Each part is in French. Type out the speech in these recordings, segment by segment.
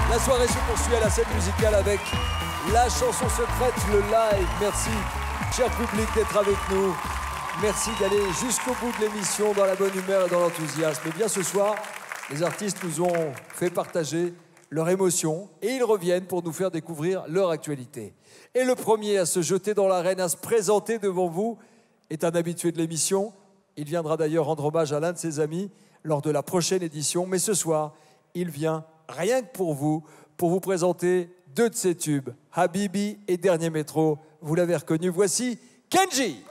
La soirée se poursuit à la scène musicale avec la chanson secrète, le live. Merci, cher public, d'être avec nous. Merci d'aller jusqu'au bout de l'émission dans la bonne humeur et dans l'enthousiasme. Et bien ce soir, les artistes nous ont fait partager leur émotion et ils reviennent pour nous faire découvrir leur actualité. Et le premier à se jeter dans l'arène, à se présenter devant vous, est un habitué de l'émission. Il viendra d'ailleurs rendre hommage à l'un de ses amis lors de la prochaine édition. Mais ce soir, il vient rien que pour vous présenter deux de ses tubes, Habibi et Dernier Métro. Vous l'avez reconnu, voici Kenji.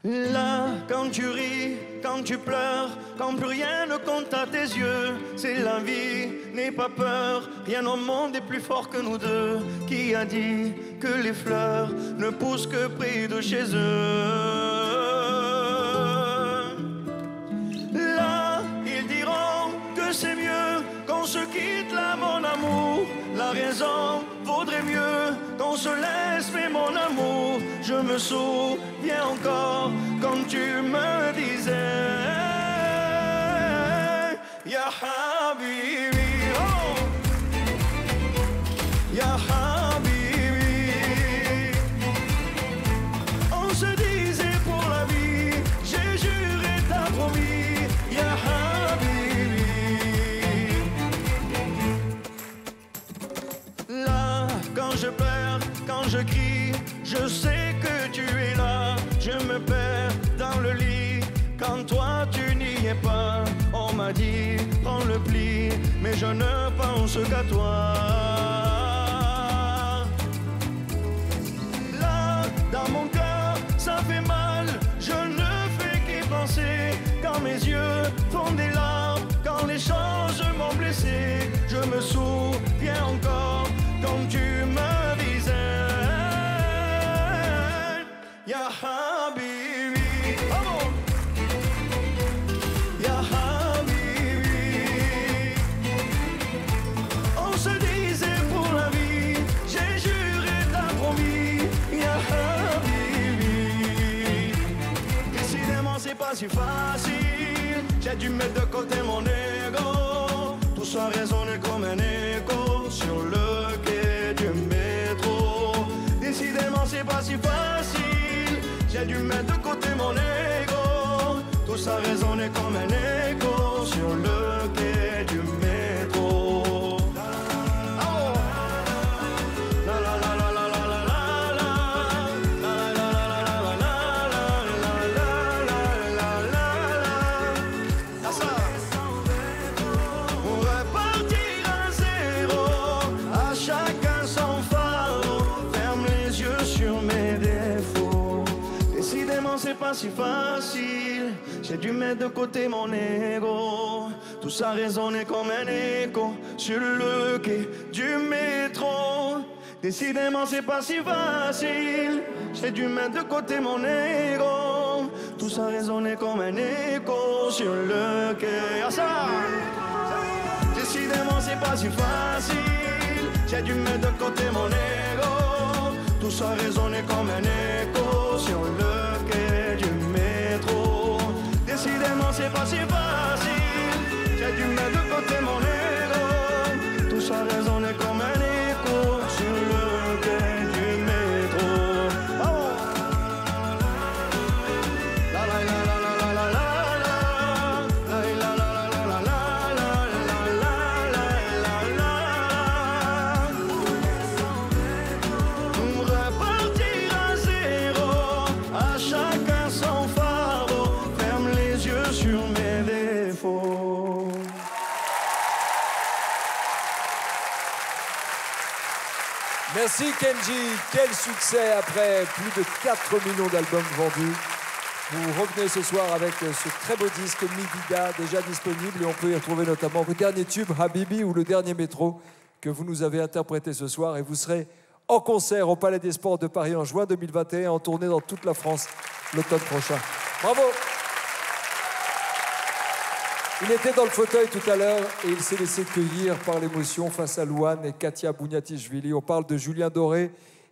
Là, quand tu ris, quand tu pleures, quand plus rien ne compte à tes yeux, c'est la vie, n'aie pas peur, rien au monde est plus fort que nous deux. Qui a dit que les fleurs ne poussent que près de chez eux? Là, ils diront que c'est mieux qu'on se quitte là, mon amour. La raison vaudrait mieux qu'on se laisse, mais mon amour, je me souviens encore quand tu me disais Ya Habibi, oh Ya Habibi. On se disait pour la vie, j'ai juré, t'as promis Ya Habibi. Là, quand je pleure, quand je crie, je sais que tu es là. Je me perds dans le lit quand toi tu n'y es pas. On m'a dit prends le pli, mais je ne pense qu'à toi. Là, dans mon cœur, ça fait mal. Je ne fais qu'y penser quand mes yeux font des larmes, quand les choses m'ont blessé. Je me souviens encore quand tu me disais Ya Habibi, oh Ya Habibi. On se disait pour la vie, j'ai juré, t'as promis Ya Habibi. Décidément c'est pas si facile, j'ai dû mettre de côté mon ego. Tout ça résonnait comme un écho sur le quai du métro. Décidément c'est pas si facile, j'ai dû mettre de côté mon ego. Tout ça résonnait comme un écho sur le quai du métro. Oh. La la la la la la la la la. La la la la la la la la la. Ça. On repartir à zéro, à chacun son fardeau. Ferme les yeux sur mes défauts. Décidément c'est pas si facile, j'ai dû mettre de côté mon ego. Tout ça résonnait comme un écho sur le quai du métro. Décidément c'est pas si facile, j'ai dû mettre de côté mon ego. Tout ça résonnait comme un écho sur le quai. Ah, ça. Décidément c'est pas si facile, j'ai dû mettre de côté mon ego. Tout ça résonnait comme un écho sur le quai du métro. Décidément c'est pas si facile, j'ai dû mettre de côté mon ego. Tout ça résonnait comme un écho sur le quai du métro. Oh. La la la la la la la la. La la la la la la la la la la. On repartir à zéro, à chacun son fardeau. Ferme les yeux sur mes défauts. Merci Kenji, quel succès après plus de 4 millions d'albums vendus. Vous revenez ce soir avec ce très beau disque Mi Vida déjà disponible et on peut y retrouver notamment vos derniers tubes Habibi ou le Dernier Métro que vous nous avez interprété ce soir et vous serez en concert au Palais des Sports de Paris en juin 2021 en tournée dans toute la France l'automne prochain. Bravo. Il était dans le fauteuil tout à l'heure et il s'est laissé cueillir par l'émotion face à Louane et Katia Bouniatichvili. On parle de Julien Doré.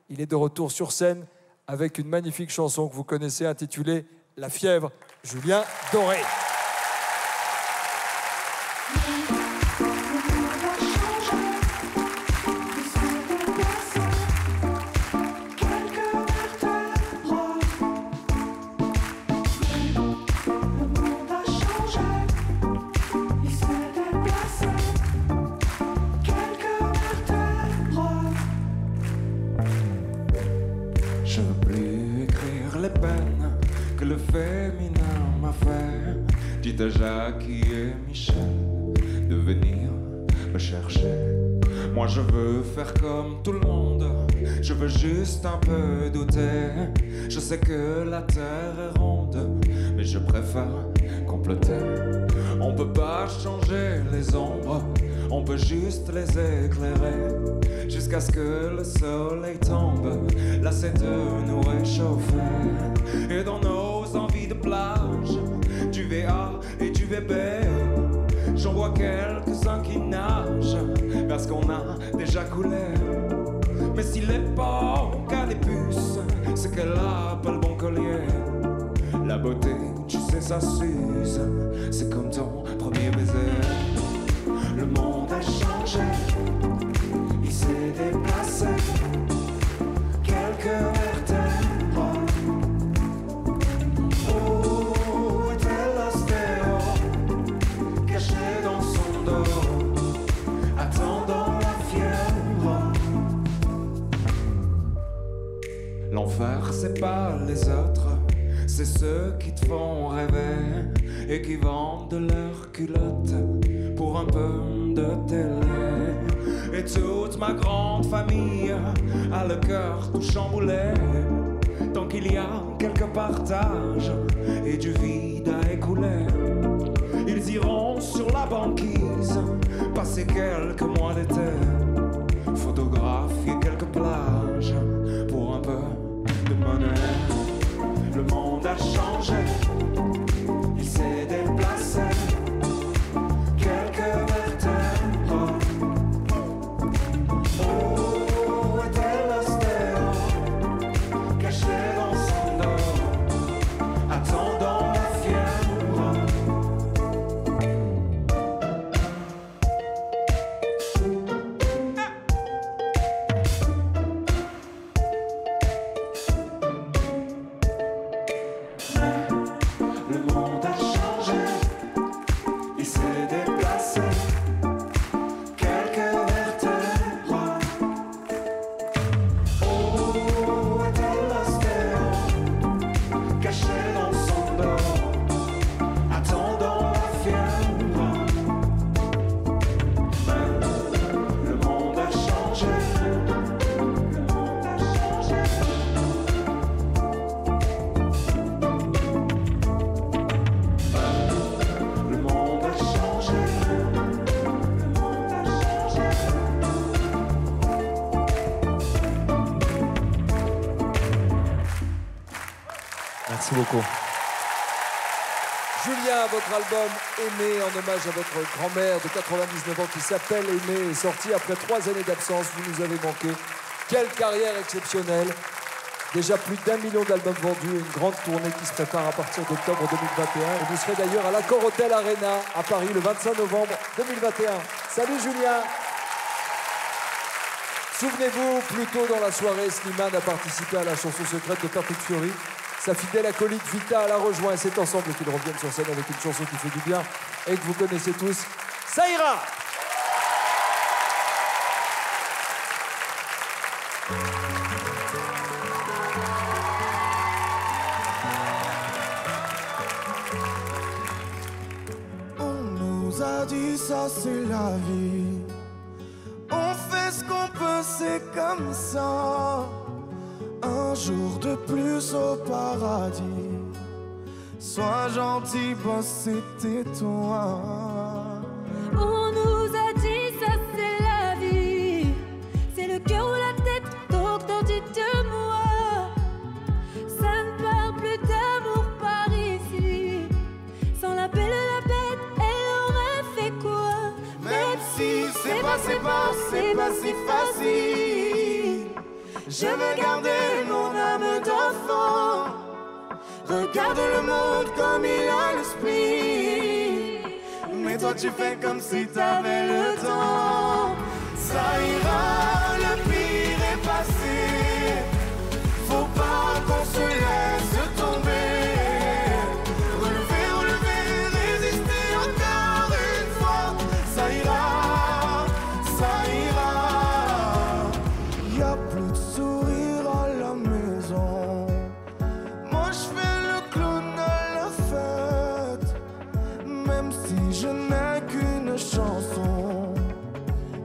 Il est de retour sur scène avec une magnifique chanson que vous connaissez intitulée « La fièvre ». Julien Doré. Je veux plus écrire les peines que le féminin m'a fait. Dites à Jackie et Michel de venir me chercher. Moi je veux faire comme tout le monde, je veux juste un peu douter. Je sais que la terre est ronde, mais je préfère comploter. On peut pas changer les ombres, on peut juste les éclairer. Jusqu'à ce que le soleil tombe, là c'est de nous réchauffer. Et dans nos envies de plage, du VA et du VB, j'en vois quelques-uns qui nagent parce qu'on a déjà coulé. Mais s'il est pas qu'à des puces, c'est qu'elle a pas le bon collier. La beauté, tu sais, ça s'use, c'est comme ton premier baiser. Le monde a changé, il s'est déplacé. Quelques vertèbres. Où était l'ostéo, caché dans son dos, attendant la fièvre. L'enfer, c'est pas les autres, c'est ceux qui te font rêver et qui vendent leurs culottes pour un peu de télé. Et toute ma grande famille a le cœur tout chamboulé. Tant qu'il y a quelques partages et du vide à écouler, ils iront sur la banquise passer quelques mois d'été, photographier quelques plages pour un peu de monnaie. Le monde a changé, il s'est déplacé. Quelques vertèbres. Où était l'ostéo, caché dans son dos, attendant la fièvre. Le monde a changé, il s'est déplacé. Quelques vertèbres. Où était l'ostéo, caché dans son dos, attendant la fièvre. Le monde a changé. Le monde a changé. Le monde a changé. Le monde a changé. Merci beaucoup. Julien, votre album Aimer, en hommage à votre grand-mère de 99 ans qui s'appelle Aimer, est sorti après 3 années d'absence. Vous nous avez manqué. Quelle carrière exceptionnelle. Déjà plus d'1 million d'albums vendus et une grande tournée qui se prépare à partir d'octobre 2021. Et vous serez d'ailleurs à l'Accor Hotel Arena à Paris le 25 novembre 2021. Salut Julien. Souvenez-vous, plus tôt dans la soirée, Slimane a participé à la chanson secrète de Patrick Fiori. Sa fidèle acolyte Vita l'a rejoint et c'est ensemble qu'ils reviennent sur scène avec une chanson qui fait du bien et que vous connaissez tous. Ça ira! On nous a dit ça c'est la vie. On fait ce qu'on peut, c'est comme ça. Un jour de plus au paradis. Sois gentil, boss, c'était toi. On nous a dit ça c'est la vie. C'est le cœur ou la tête, docteur dites-moi. Ça ne parle plus d'amour par ici. Sans la belle et la bête, elle c'est pas si facile. Je veux garder mon âme d'enfant. Regarde le monde comme il a l'esprit. Mais toi tu fais comme si t'avais le temps. Ça ira, le pire est passé. Faut pas qu'on se laisse tomber. Relever, relever, résister encore une fois. Ça ira, ça ira. Y'a plus de sourire à la maison. Moi je fais le clown à la fête. Même si je n'ai qu'une chanson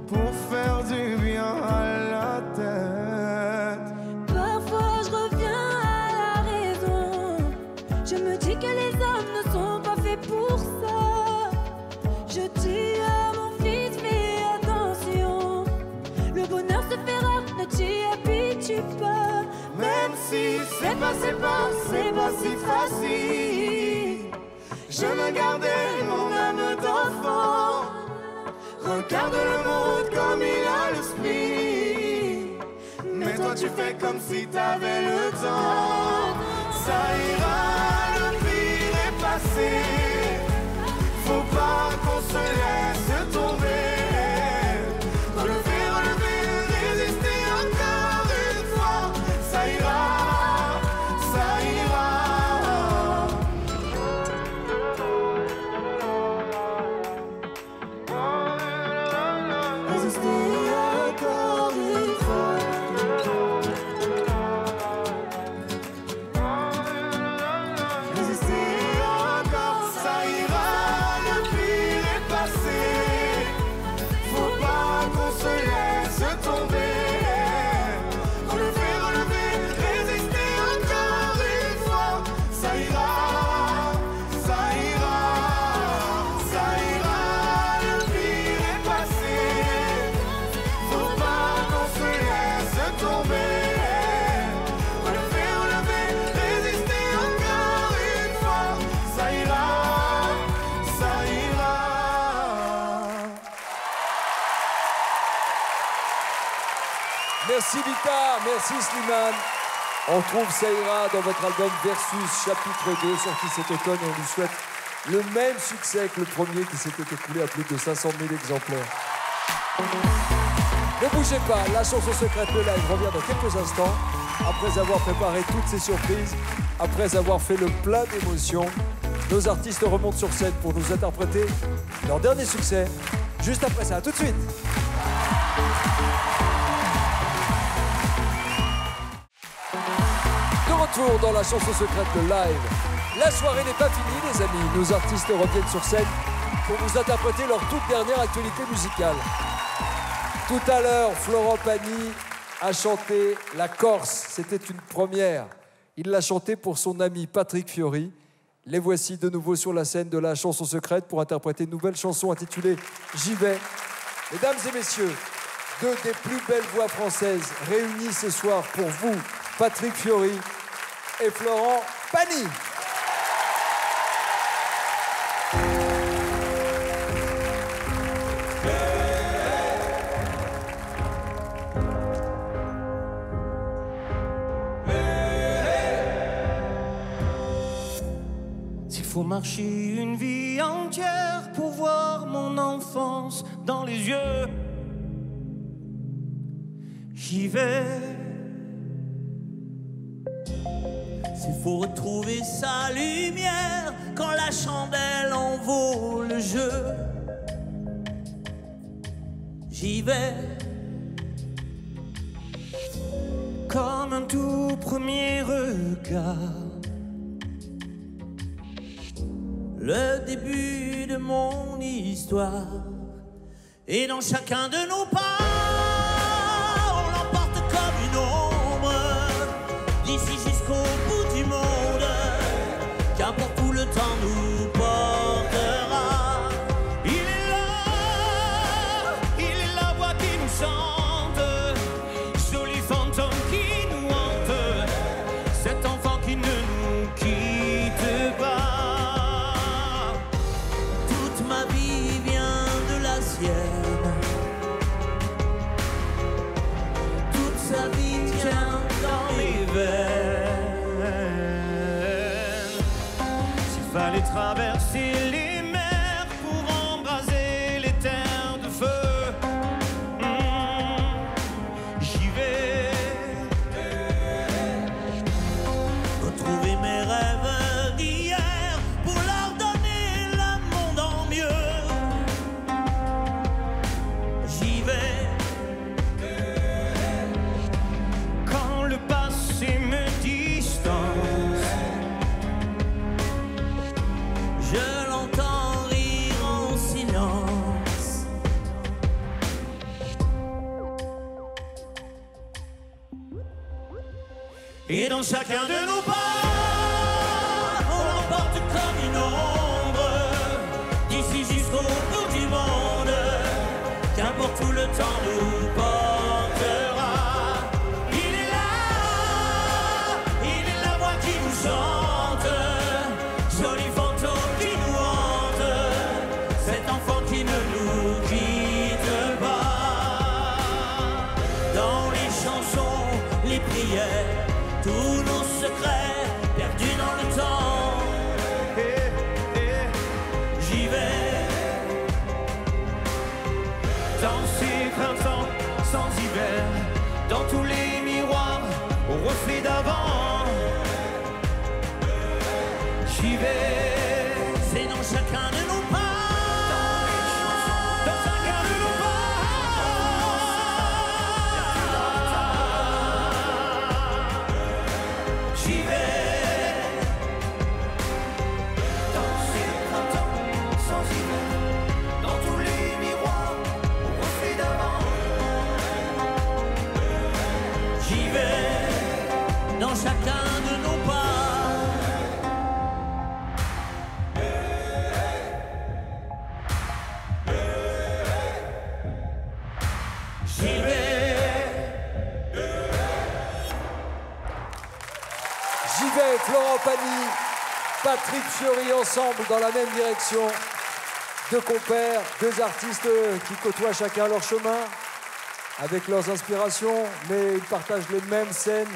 pour faire du bien à la tête. Parfois je reviens à la raison. Je me dis que les hommes ne sont pas faits pour ça. Je dis à mon fils, fais attention. Le bonheur se fait rare, ne t'y habitue pas. Même si c'est pas si facile. Je veux garder mon âme d'enfant. Regarde le monde comme il a l'esprit. Mais toi tu fais comme si t'avais le temps. Ça ira, le pire est passé. Faut pas qu'on se laisse tomber. Relever, relever, résister encore une fois. Ça ira, ça ira. Résister encore une fois. Résister encore, ça ira, le pire est passé. Faut pas qu'on se laisse tomber. Relever, relever, résister encore une fois. Ça ira, ça ira, ça ira, le pire est passé. Faut pas qu'on se laisse tomber. Relever, relever, résister encore une fois. Ça ira, ça ira. Merci Vita, merci Slimane. On trouve Ça ira dans votre album Versus chapitre 2 sorti cet automne et on lui souhaite le même succès que le premier qui s'était écoulé à plus de 500 000 exemplaires. Ne bougez pas, la chanson secrète le live revient dans quelques instants après avoir préparé toutes ces surprises, après avoir fait le plein d'émotions. Nos artistes remontent sur scène pour nous interpréter leur dernier succès. Juste après ça, à tout de suite. De retour dans la chanson secrète de live. La soirée n'est pas finie, les amis. Nos artistes reviennent sur scène pour nous interpréter leur toute dernière actualité musicale. Tout à l'heure, Florent Pagny a chanté La Corse. C'était une première. Il l'a chanté pour son ami Patrick Fiori. Les voici de nouveau sur la scène de la chanson secrète pour interpréter une nouvelle chanson intitulée J'y vais. Mesdames et messieurs, deux des plus belles voix françaises réunies ce soir pour vous, Patrick Fiori et Florent Pagny. S'il faut marcher une vie entière pour voir mon enfance dans les yeux, j'y vais. S'il faut retrouver sa lumière quand la chandelle en vaut le jeu, j'y vais. Comme un tout premier regard, le début de mon histoire. Et dans chacun de nos pas, on l'emporte comme une ombre, d'ici jusqu'au bout du monde, qu'importe où le temps nous portera. Il est la voix qui nous chante, joli fantôme qui nous hante, cet enfant qui ne nous quitte pas. Et dans chacun de nos pas, on l'emporte comme une ombre. D'ici jusqu'au bout du monde, qu'importe où le temps nous portera. Il est la voix qui nous chante, joli fantôme qui nous hante, cet enfant qui ne nous quitte pas. Dans les chansons, les prières, tous nos secrets perdus dans le temps. J'y vais dans ces printemps sans hiver, dans tous les miroirs au reflet d'avant. J'y vais, c'est dans chacun de nos pas, dans chacun de nos pas. J'y vais dans ces printemps sans hiver, dans tous les miroirs au reflet d'avant. J'y vais dans chacun de nos pas. J'y vais. J'y vais, Florent Pagny, Patrick Fiori ensemble dans la même direction. Deux compères, deux artistes qui côtoient chacun leur chemin avec leurs inspirations, mais ils partagent les mêmes scènes.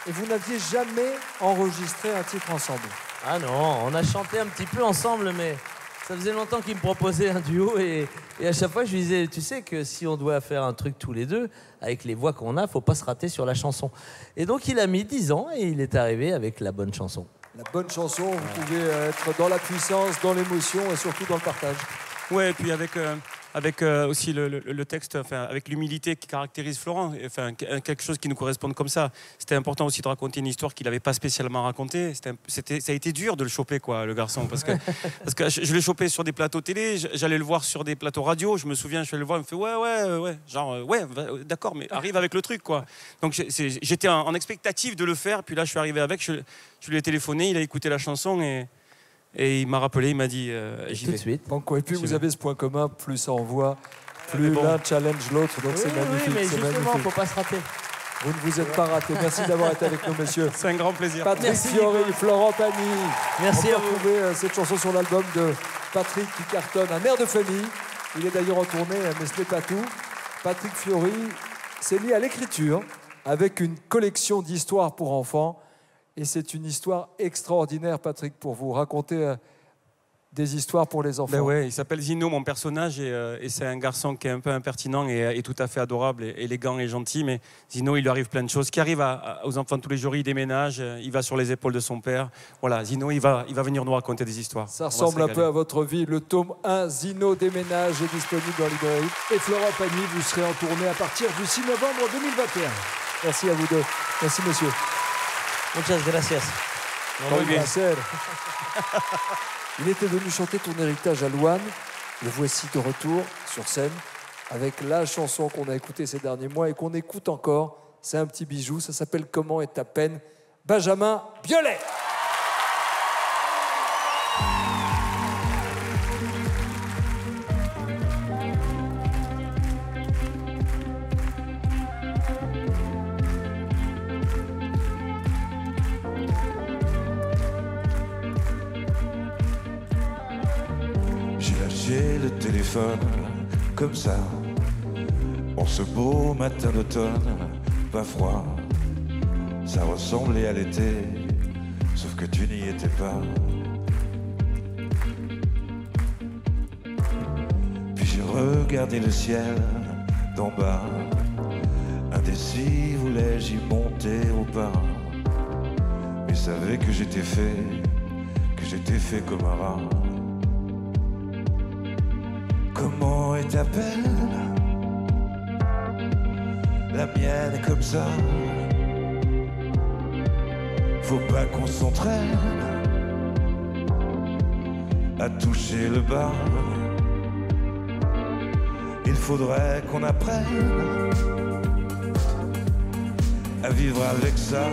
Et vous n'aviez jamais enregistré un titre ensemble. Ah non, on a chanté un petit peu ensemble, mais ça faisait longtemps qu'il me proposait un duo et à chaque fois je lui disais, tu sais que si on doit faire un truc tous les deux, avec les voix qu'on a, faut pas se rater sur la chanson. Et donc il a mis 10 ans et il est arrivé avec la bonne chanson. La bonne chanson, vous pouvez être dans la puissance, dans l'émotion et surtout dans le partage. Ouais, et puis avec aussi le texte, enfin, avec l'humilité qui caractérise Florent, enfin, quelque chose qui nous corresponde comme ça. C'était important aussi de raconter une histoire qu'il n'avait pas spécialement racontée. Ça a été dur de le choper, quoi, le garçon, parce que je l'ai chopé sur des plateaux télé, j'allais le voir sur des plateaux radio, je me souviens, je suis allé le voir, il me fait ouais, genre ouais, d'accord, mais arrive avec le truc, quoi. Donc j'étais en expectative de le faire, puis là je suis arrivé avec, je lui ai téléphoné, il a écouté la chanson et il m'a rappelé, il m'a dit j'y vais. Tout de suite. Banco. Et puis J'y vous vais. avez ce point commun, plus ça envoie, plus bon. l'un challenge l'autre, donc c'est magnifique. Oui, mais c'est justement, magnifique. faut pas se rater. Vous ne vous êtes pas raté. Merci d'avoir été avec nous, messieurs. C'est un grand plaisir. Patrick Merci. Fiori, Florent Pagny. Merci On peut à vous. retrouver cette chanson sur l'album de Patrick qui cartonne, un mère de famille. Il est d'ailleurs en tournée, mais ce n'est pas tout. Patrick Fiori s'est mis à l'écriture avec une collection d'histoires pour enfants. Et c'est une histoire extraordinaire, Patrick, pour vous raconter des histoires pour les enfants. Ben ouais, il s'appelle Zino, mon personnage, et c'est un garçon qui est un peu impertinent et tout à fait adorable, et élégant et gentil. Mais Zino, il lui arrive plein de choses qui arrivent aux enfants tous les jours. Il déménage, il va sur les épaules de son père. Voilà, Zino, il va venir nous raconter des histoires. Ça On va se ressemble un régaler. peu à votre vie. Le tome 1, Zino déménage, est disponible dans librairie. Et Florent Pagny, vous serez en tournée à partir du 6 novembre 2021. Merci à vous deux. Merci, monsieur. Muchas gracias. Muy bien. Il était venu chanter ton héritage à Louane. Le voici de retour sur scène avec la chanson qu'on a écoutée ces derniers mois et qu'on écoute encore. C'est un petit bijou. Ça s'appelle Comment est ta peine? Benjamin Biolay. J'ai lâché le téléphone comme ça, en ce beau matin d'automne, pas froid. Ça ressemblait à l'été, sauf que tu n'y étais pas. Puis j'ai regardé le ciel d'en bas, indécis, voulais-je y monter ou pas. Mais savais que j'étais fait comme un rat. Comment est ta peine? La mienne est comme ça. Faut pas qu'on s'entraîne à toucher le bas. Il faudrait qu'on apprenne à vivre avec ça.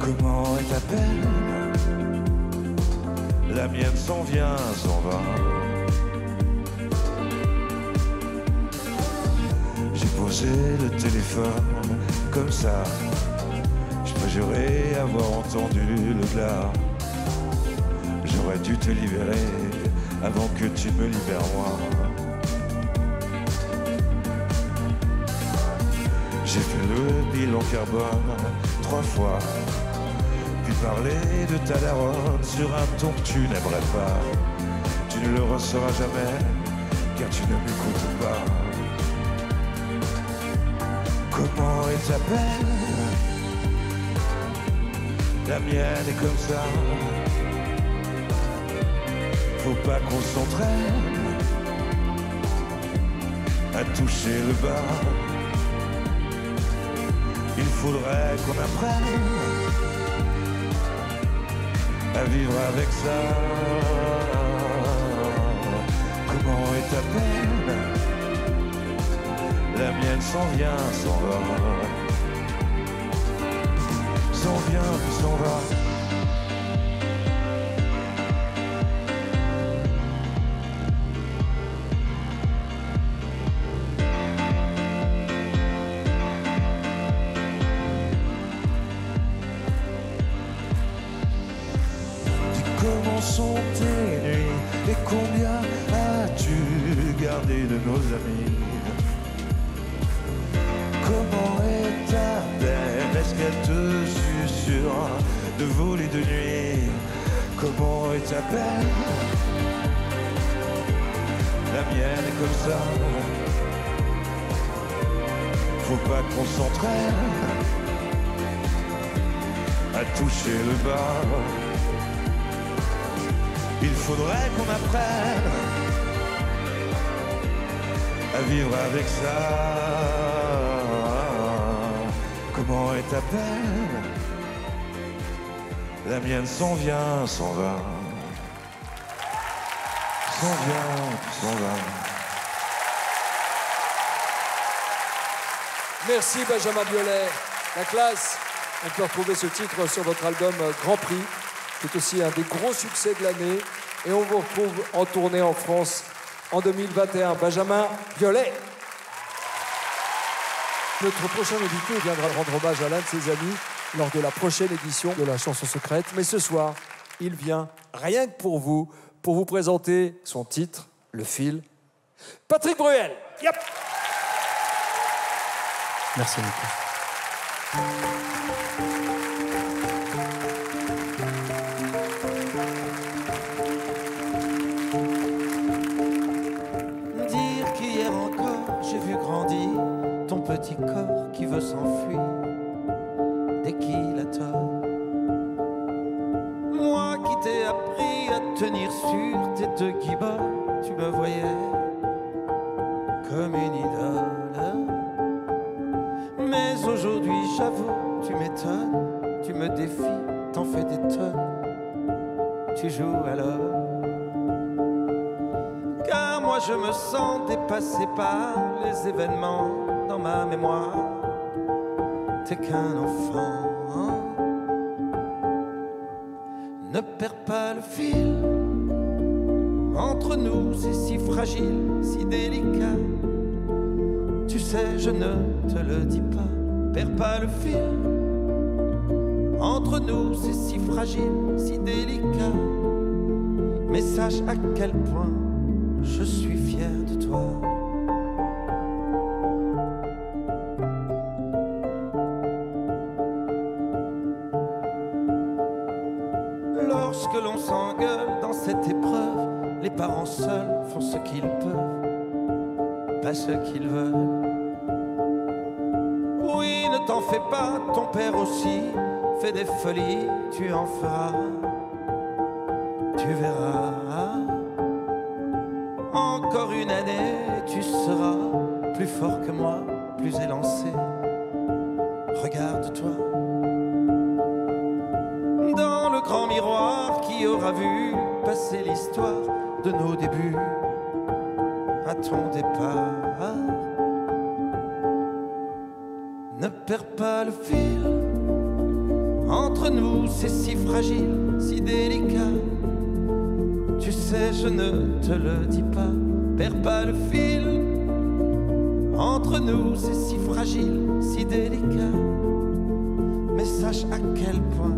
Comment est ta peine? La mienne s'en vient, s'en va. J'ai posé le téléphone comme ça. Je peux jurer avoir entendu le glas. J'aurais dû te libérer avant que tu me libères moi. J'ai fait le bilan carbone 3 fois. Puis parler de ta daronne sur un ton que tu n'aimerais pas. Tu ne le recevras jamais, car tu ne m'écoutes pas. Comment est ta peine? La mienne est comme ça. Faut pas qu'on s'entraîne à toucher le bas. Il faudrait qu'on apprenne à vivre avec ça. Comment est ta peine? La mienne s'en vient, s'en va. S'en vient, puis s'en va. Comment sont tes nuits et combien as-tu gardé de nos amis? Comment est ta peine? Est-ce qu'elle te susurre de voler de nuit? Comment est ta peine? La mienne est comme ça. Faut pas qu'on s'entraîne à toucher le bas. Il faudrait qu'on apprenne à vivre avec ça. Comment est ta peine? La mienne s'en vient, s'en va. S'en vient, s'en va. Merci Benjamin Biolay. La classe. On peut retrouver ce titre sur votre album Grand Prix. C'est aussi un des gros succès de l'année. Et on vous retrouve en tournée en France en 2021. Benjamin Biolay. Notre prochain invité viendra rendre hommage à l'un de ses amis lors de la prochaine édition de la chanson secrète. Mais ce soir, il vient rien que pour vous présenter son titre, Le Fil. Patrick Bruel. Yep. Merci Nico. Dire qu'hier encore j'ai vu grandir ton petit corps qui veut s'enfuir dès qu'il a tort. Moi qui t'ai appris à tenir sur tes 2 guiboles, tu me voyais comme une idole. Mais aujourd'hui j'avoue, tu m'étonnes, tu me défies, t'en fais des tonnes, tu joues alors. Car moi je me sens dépassé par les événements dans ma mémoire. T'es qu'un enfant. Ne perds pas le fil. Entre nous c'est si fragile, si délicat. Tu sais je ne te le dis pas. Perds pas le fil. Entre nous c'est si fragile, si délicat. Mais sache à quel point je suis fier de toi. Lorsque l'on s'engueule dans cette épreuve, les parents seuls font ce qu'ils peuvent, pas ce qu'ils veulent. Oui, ne t'en fais pas, ton père aussi fait des folies, tu en feras, tu verras. Encore une année, tu seras plus fort que moi, plus élancé. Regarde-toi dans le grand miroir qui aura vu passer l'histoire de nos débuts à ton départ. Ne perds pas le fil. Entre nous, c'est si fragile, si délicat. Tu sais, je ne te le dis pas, perds pas le fil. Entre nous, c'est si fragile, si délicat. Mais sache à quel point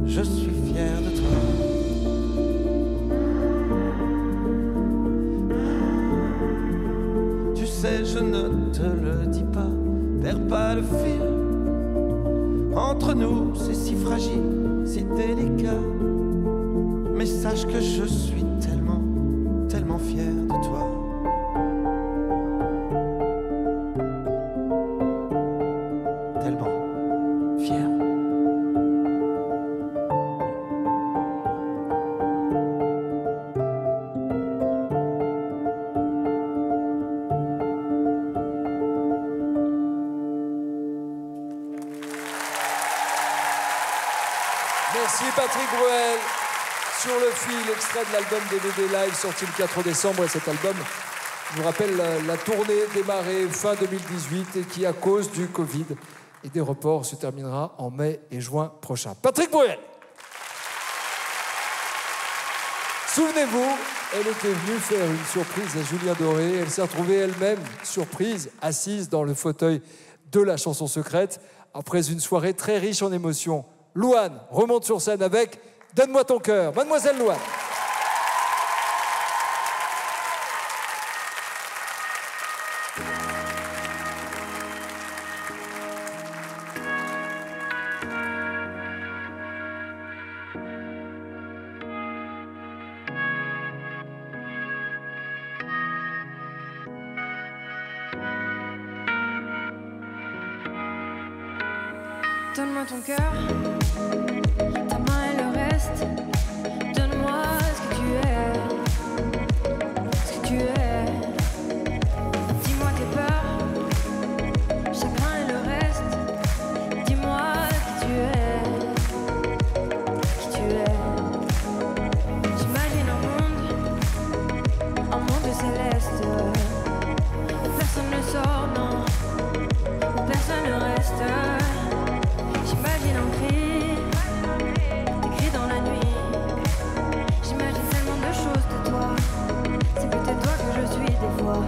je suis fier de toi. Tu sais, je ne te le dis pas, perds pas le fil. Entre nous, c'est si fragile, si délicat. Mais sache que je suis tellement, tellement fier de toi. Tellement fier. Merci Patrick Bruel. Sur le fil, extrait de l'album DVD Live sorti le 4 décembre. Et cet album nous rappelle la tournée démarrée fin 2018 et qui, à cause du Covid et des reports, se terminera en mai et juin prochain. Patrick Bruel. Souvenez-vous, elle était venue faire une surprise à Julien Doré. Elle s'est retrouvée elle-même, surprise, assise dans le fauteuil de la chanson secrète. Après une soirée très riche en émotions, Louane remonte sur scène avec Donne-moi ton cœur. Mademoiselle Louane. Donne-moi ton cœur, ta main et le reste. Donne-moi ce que tu es, ce que tu es. Dis-moi tes peurs, chagrin et le reste. Dis-moi qui tu es, qui tu es. J'imagine un monde céleste. Où personne ne sort, non, où personne ne reste. J'imagine un cri, des cris dans la nuit. J'imagine tellement de choses de toi. C'est peut-être toi que je suis des fois.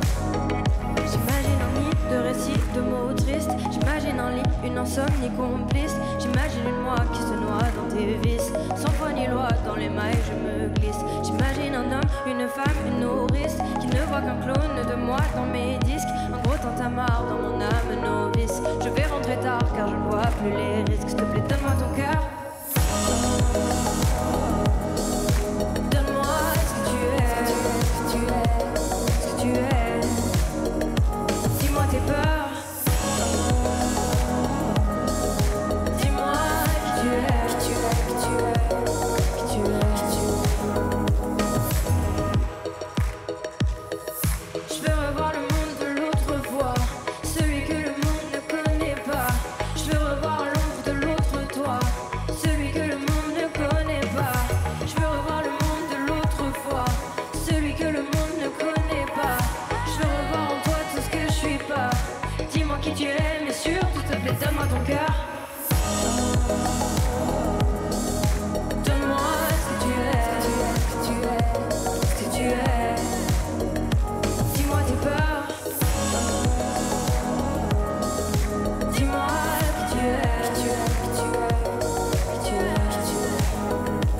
J'imagine un nid de récits, de mots tristes. J'imagine un lit, une insomnie complice. J'imagine une moi qui se noie dans tes vices. Sans foi ni loi, dans les mailles je me glisse. J'imagine un homme, une femme, une nourrice qui ne voit qu'un clone de moi dans mes disques. Un gros tintamarre dans mon âme novice. Je vais rentrer tard car je ne vois plus les risques. S'il te plaît, donne-moi ton cœur. Donne-moi ce que tu es, ce que tu es, ce que tu es. Dis-moi tes peurs. Dis-moi qui tu es, qui tu es, qui tu es, qui tu es, qui tu es. Je veux revoir le monde de l'autre fois, celui que le monde ne connaît pas. Je veux revoir l'ombre de l'autre toi, celui que le monde ne connaît pas. Je veux revoir le monde de l'autre fois, celui que le monde ne connaît pas. Je veux revoir en toi tout ce que je suis pas. Dis-moi qui tu es, mais surtout s'il te plaît, donne-moi ton cœur. Donne-moi ce que tu es, ce que tu es, ce que tu es. Dis-moi tes peurs. Dis-moi qui tu es, qui tu es, qui tu es, qui tu es, qui tu es.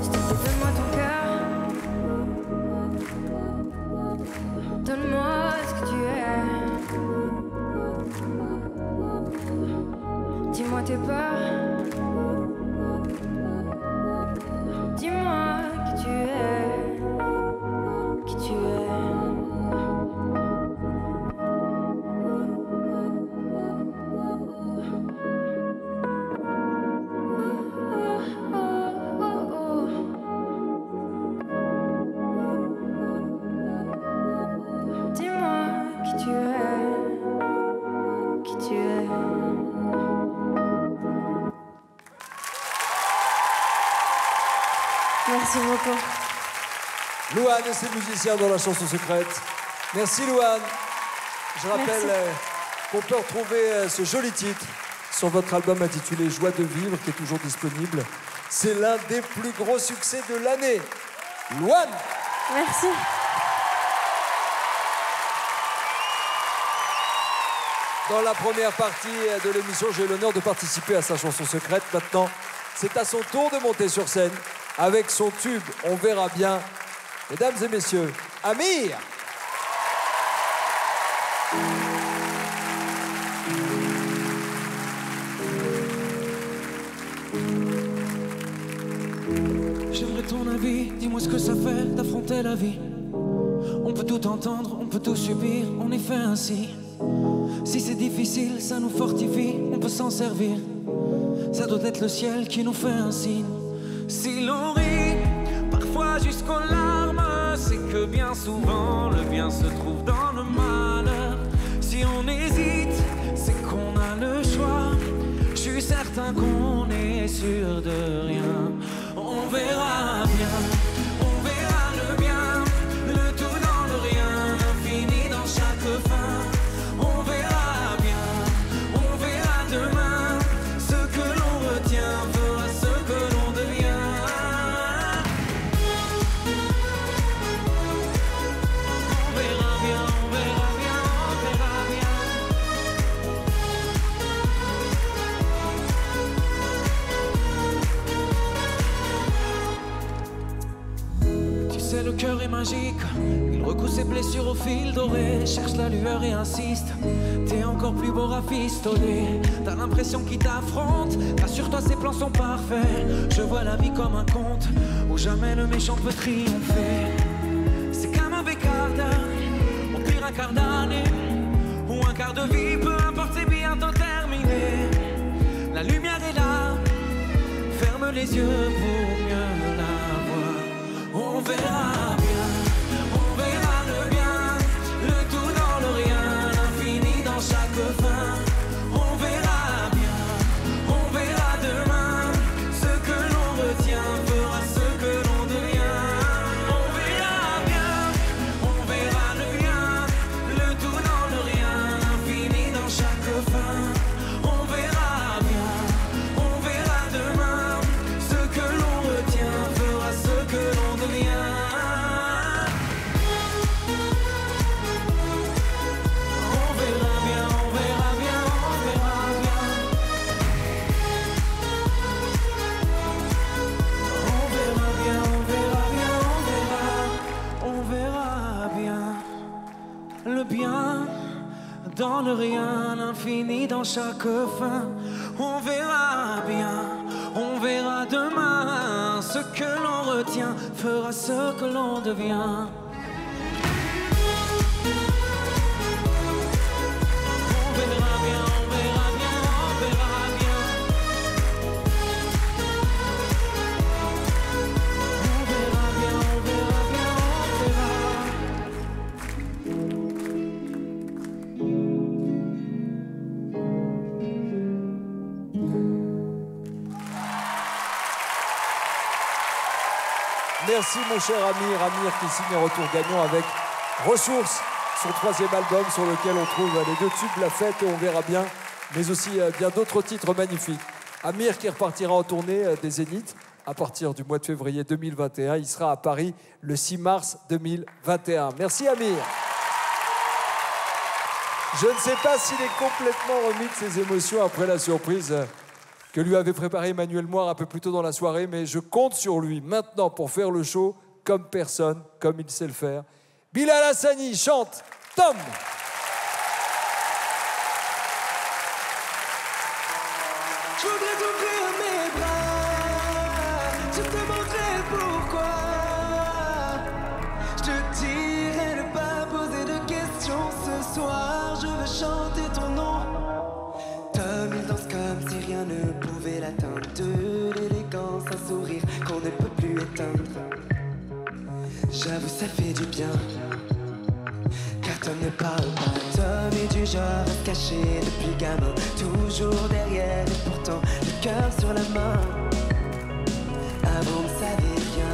S'il te plaît, donne-moi ton cœur. Donne-moi ce que tu es. Dis-moi tes peurs. Dis-moi qui tu es, qui tu es. Dis-moi qui tu es, qui tu es. Merci beaucoup. Louane et ses musiciens dans la chanson secrète. Merci Louane. Je rappelle Merci. qu'on peut retrouver ce joli titre sur votre album intitulé Joie de vivre, qui est toujours disponible. C'est l'un des plus gros succès de l'année. Louane. Merci. Dans la première partie de l'émission, j'ai eu l'honneur de participer à sa chanson secrète. Maintenant, c'est à son tour de monter sur scène avec son tube On verra bien. Mesdames et messieurs, Amir. J'aimerais ton avis, dis-moi ce que ça fait d'affronter la vie. On peut tout entendre, on peut tout subir, on est fait ainsi. Si c'est difficile, ça nous fortifie, on peut s'en servir. Ça doit être le ciel qui nous fait un signe. Si l'on rit, parfois jusqu'aux larmes, c'est que bien souvent le bien se trouve dans le malheur. Si on hésite, c'est qu'on a le choix. Je suis certain qu'on est sûr de rien. On verra bien, on verra le bien, le tout dans le rien, infini dans chaque fin. On verra bien, on verra demain, ce que l'on retient fera ce que l'on devient. On verra bien, on verra bien, on verra bien. Tu sais, le cœur est magique, il recoue ses blessures au fil doré, cherche la lueur et insiste. T'es encore plus beau rafistoler. T'as l'impression qu'il t'affronte, rassure-toi, ses plans sont parfaits. Je vois la vie comme un conte où jamais le méchant peut triompher. C'est comme un quart d'heure, au pire un quart d'année, ou un quart de vie, peu importe, c'est bientôt terminé. La lumière est là, ferme les yeux pour mieux la voir. On verra bien, on verra le bien, le tout dans le rien, l'infini dans chaque fin. On verra bien, on verra demain, ce que l'on retient fera ce que l'on devient. On verra bien, on verra le bien, le tout dans le rien, l'infini dans chaque fin. On verra bien, on verra demain, ce que l'on retient fera ce que l'on devient. On verra bien, on verra bien, on verra bien. On verra bien, on verra bien, on verra bien. Le bien dans le rien, l'infini dans chaque fin. On verra bien, on verra demain, ce que l'on retient fera ce que l'on devient. On verra bien, on verra bien, on verra bien. On verra bien, on verra bien, on verra. Merci mon cher Amir. Amir qui signe un retour gagnant avec Ressources, son 3e album sur lequel on trouve les 2 tubes La Fête et On verra bien, mais aussi bien d'autres titres magnifiques. Amir qui repartira en tournée des Zéniths à partir du mois de février 2021. Il sera à Paris le 6 mars 2021. Merci Amir. Je ne sais pas s'il est complètement remis de ses émotions après la surprise que lui avait préparé Emmanuel Moire un peu plus tôt dans la soirée, mais je compte sur lui maintenant pour faire le show comme personne, comme il sait le faire. Bilal Hassani chante Tom. Je voudrais t'ouvrir mes bras, je te montrer pourquoi. Je te dirai ne pas poser de questions ce soir. Je veux chanter ton nom. Tom, il danse comme si rien ne pouvait l'atteindre. De l'élégance, un sourire qu'on ne peut plus éteindre. J'avoue, ça fait du bien. Car Tom ne parle pas. Tom est du genre à se cacher depuis gamin. Toujours derrière et pourtant le cœur sur la main. Avant, on ne savait rien.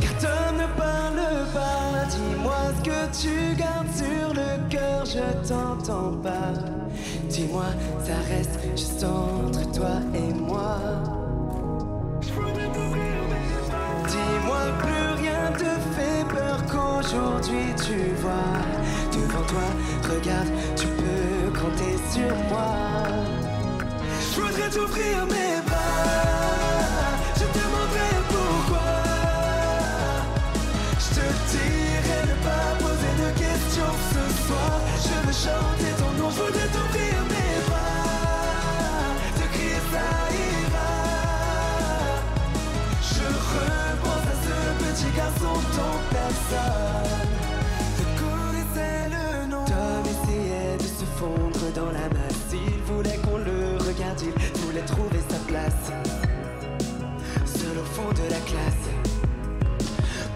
Car Tom ne parle pas. Dis-moi ce que tu gardes sur le cœur, je t'entends pas. Dis-moi, ça reste juste entre toi et moi. Dis-moi, plus rien te fait peur qu'aujourd'hui tu vois. Devant toi, regarde, tu peux compter sur moi. Je voudrais t'ouvrir mes bras, je te demanderai pourquoi. Je te dirai ne pas poser de questions ce soir. Je veux chanter ton nom, je voudrais t'ouvrir mes bras. Te crier ça ira. Je repense à ce petit garçon, ton personne te connaissait le nom. Tom essayait de se fondre dans la masse. Il voulait qu'on le regarde, il voulait trouver sa place. Seul au fond de la classe,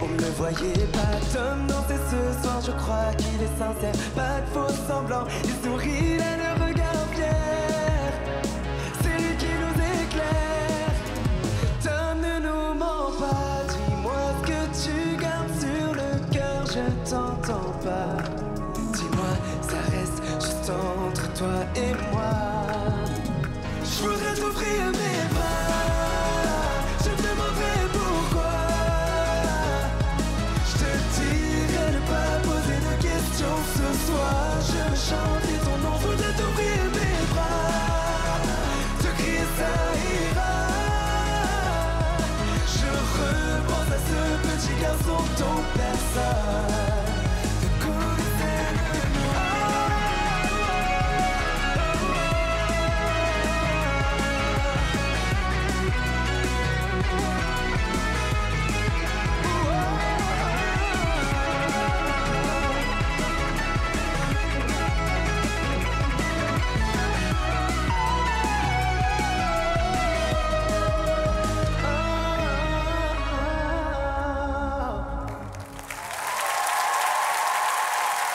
on ne le voyait pas. Tom dansait ce soir, je crois qu'il est sincère. Pas de faux semblants, il sourit, il a le regard fier. C'est lui qui nous éclaire. Tom, ne nous mens pas. Dis-moi ce que tu gardes sur le cœur, je t'entends pas. Dis-moi, ça reste juste entre toi et moi. Je voudrais t'ouvrir mes bras, je te demanderai pourquoi. Je te dirai ne pas poser de questions ce soir. Je veux chanter ton nom, je voudrais t'ouvrir mes bras. Te crier ça ira. Je repense à ce petit garçon, ton personne te connaissait le nom.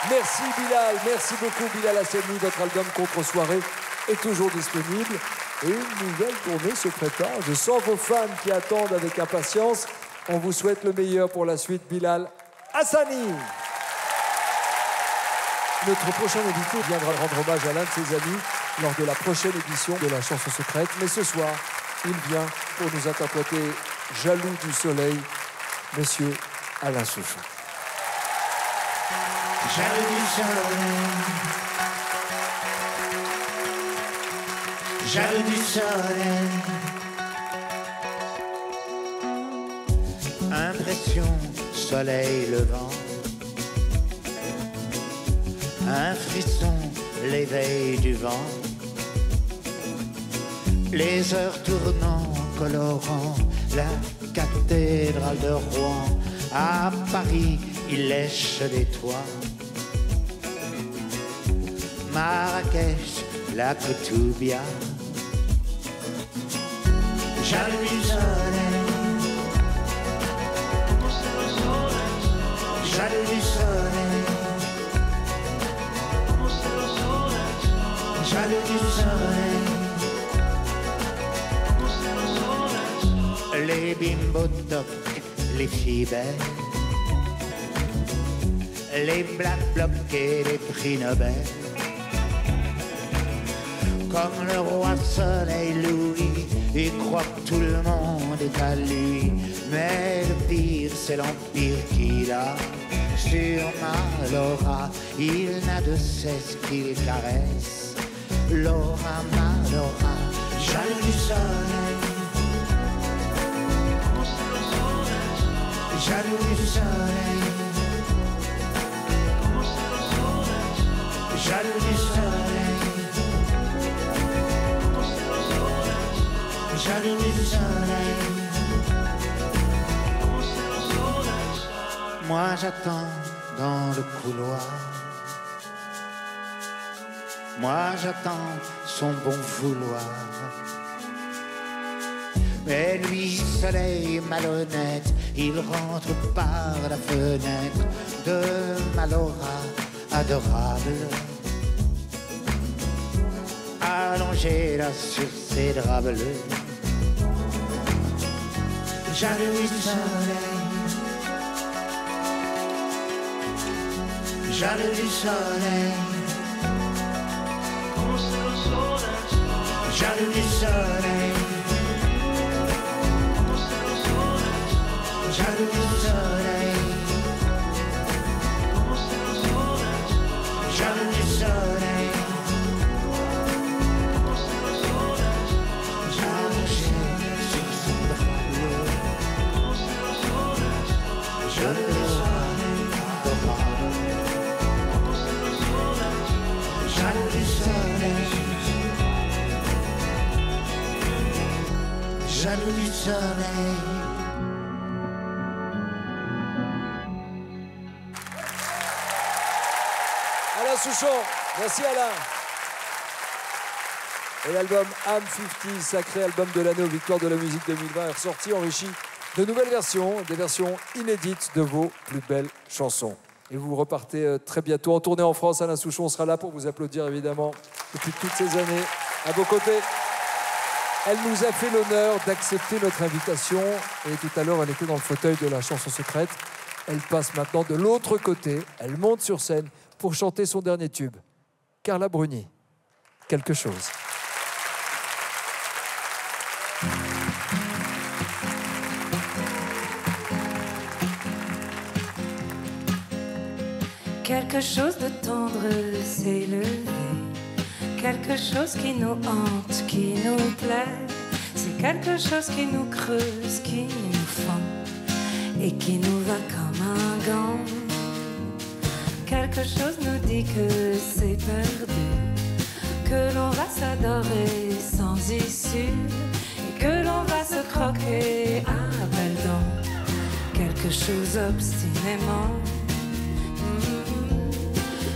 Merci Bilal, merci beaucoup Bilal Hassani. Votre album Contre-soirée est toujours disponible et une nouvelle tournée se prépare. Je sens vos fans qui attendent avec impatience. On vous souhaite le meilleur pour la suite, Bilal Hassani. Notre prochain invité viendra rendre hommage à l'un de ses amis lors de la prochaine édition de la chanson secrète. Mais ce soir, il vient pour nous interpréter Jaloux du soleil, Monsieur Alain Souchon. Jaloux du soleil, jaloux du soleil, impression soleil levant, un frisson l'éveil du vent, les heures tournant, colorant la cathédrale de Rouen. À Paris, il lèche les toits. Marrakech, la Koutoubia. Jaloux du soleil, jaloux du soleil, jaloux du soleil. Les bimbo-tocs, les filles belles, les black blocs et les prix Nobel. Comme le roi soleil Louis, il croit que tout le monde est à lui. Mais le pire, c'est l'empire qu'il a sur ma Laura. Il n'a de cesse qu'il caresse Laura, ma Laura. Jaloux du soleil, jaloux du soleil, jaloux du soleil, jaloux du soleil. Moi j'attends dans le couloir, moi j'attends son bon vouloir. Mais lui, soleil malhonnête, il rentre par la fenêtre de ma Laura adorable, allongée là sur ses draps bleus. Jaloux du soleil, jaloux du soleil, jaloux du soleil, jaloux du soleil, jaloux du soleil, jaloux sur son bras bleu, jaloux du soleil, jaloux du soleil, jaloux du soleil. Alain Souchon, merci Alain. Et l'album Am 50, sacré album de l'année aux Victoires de la musique 2020, est ressorti enrichi de nouvelles versions, des versions inédites de vos plus belles chansons. Et vous repartez très bientôt en tournée en France. Alain Souchon sera là pour vous applaudir évidemment depuis toutes ces années à vos côtés. Elle nous a fait l'honneur d'accepter notre invitation et tout à l'heure elle était dans le fauteuil de la chanson secrète. Elle passe maintenant de l'autre côté, elle monte sur scène pour chanter son dernier tube. Carla Bruni, quelque chose. Quelque chose de tendre s'est levé, quelque chose qui nous hante, qui nous plaît. C'est quelque chose qui nous creuse, qui nous fend et qui nous va comme un gant. Quelque chose nous dit que c'est perdu, que l'on va s'adorer sans issue et que l'on va se croquer à belles dents. Quelque chose obstinément.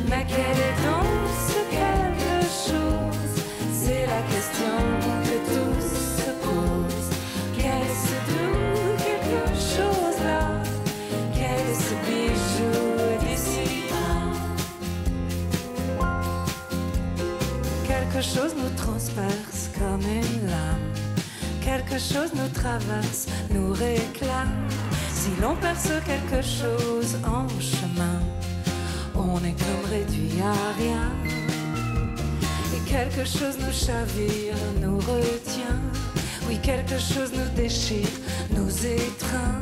Mais quel est donc ce quelque chose? C'est la question que tous se posent. Qu'est-ce doux quelque chose là? Quel est ce bijou d'ici là? Quelque chose nous transperce comme une lame. Quelque chose nous traverse, nous réclame. Si l'on perce quelque chose en chemin, on est comme réduit à rien. Et quelque chose nous chavire, nous retient. Oui, quelque chose nous déchire, nous étreint.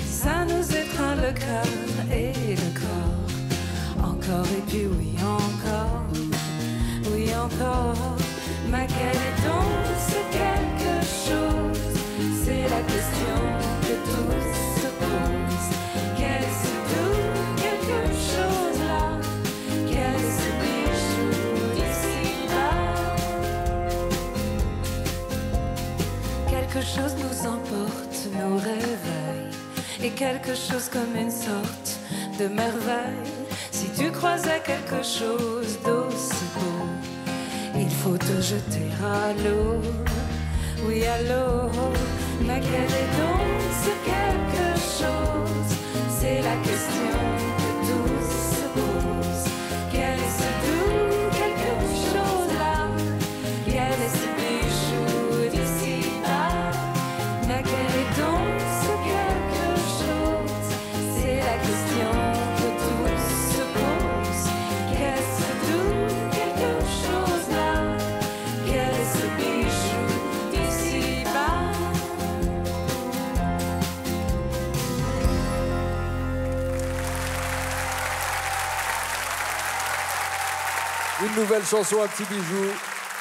Ça nous étreint le cœur et le corps. Encore et puis oui, encore. Oui, encore. Mais quel est donc ce quelque chose? C'est la question que tous se posent. Qu'est-ce doux quelque chose là? Quel est ce bijou d'ici-bas? Quelque chose nous emporte, nous réveille, et quelque chose comme une sorte de merveille. Si tu croisais quelque chose d'aussi beau, il faut te jeter à l'eau. Oui, à l'eau. Mais quel est donc ce quelque chose? C'est la question que tous se posent. Quel est ce doux quelque chose là? Quel est ce bijou d'ici-bas? Mais quel est donc ce quelque chose? C'est la question que tous se posent. Qu'est-ce doux quelque chose là? Quel est ce bijou d'ici-bas? Une nouvelle chanson, un petit bijou,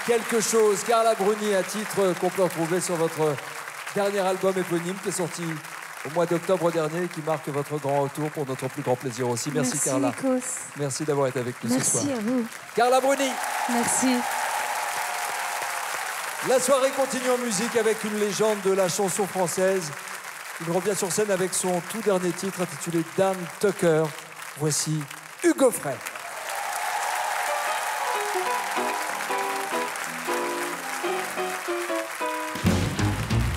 quelque chose. Carla Bruni, un titre qu'on peut retrouver sur votre dernier album éponyme qui est sorti au mois d'octobre dernier et qui marque votre grand retour pour notre plus grand plaisir aussi. Merci Carla. Nikos. Merci d'avoir été avec nous ce soir. Merci à vous. Carla Bruni. Merci. La soirée continue en musique avec une légende de la chanson française. Il revient sur scène avec son tout dernier titre intitulé Dan Tucker. Voici Hugo Frey.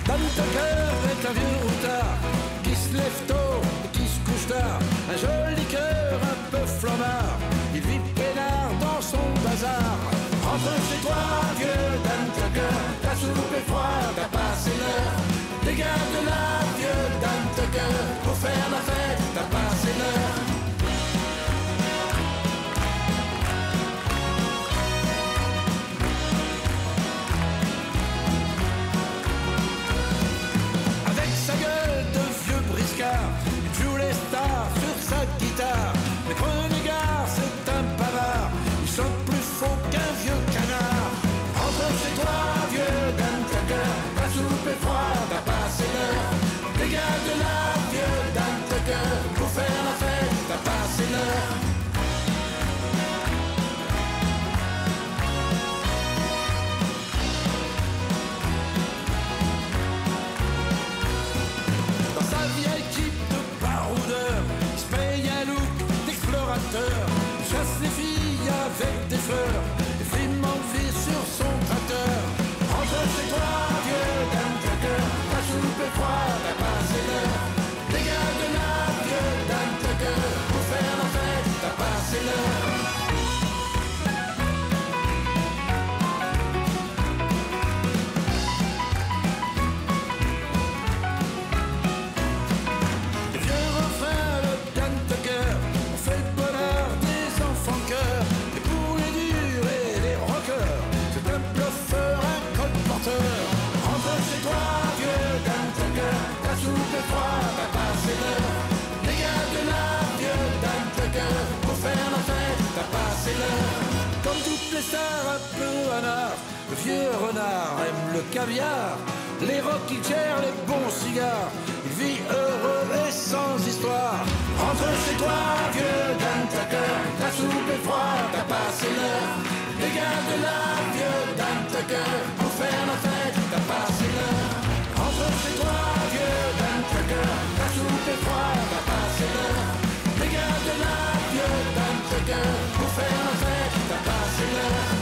Dan Tucker est un vieux routard qui se lève tôt et qui se couche tard. Un joli cœur un peu flambard. Il vit peinard dans son bazar. Rentre chez toi, vieux Dan Tucker. Ta soupe est froide, t'as passé l'heure. Dégage de là, vieux Dan Tucker. Pour faire la fête, t'as passé l'heure. tracteur, chasse les filles avec des fleurs, et filme en vie sur son tracteur. Rentre chez toi, vieux dame trucker, ta soupe est froide, t'as passé l'heure. Dégage de là, vieux dame trucker, pour faire la fête, t'as passé l'heure. Comme toutes les stars un peu anards, le vieux renard aime le caviar, les rocking chairs, les bons cigares. Il vit heureux et sans histoire. Rentre chez toi, vieux Dan Tucker, ta soupe est froide, t'as passé l'heure. Dégage de là, vieux Dan Tucker, pour faire la fête, t'as passé l'heure. Rentre chez toi, vieux Dan Tucker, ta soupe est froide, t'as passé l'heure. Dégage de là, vieux Dan Tucker, pour faire la fête, t'as passé l'heure.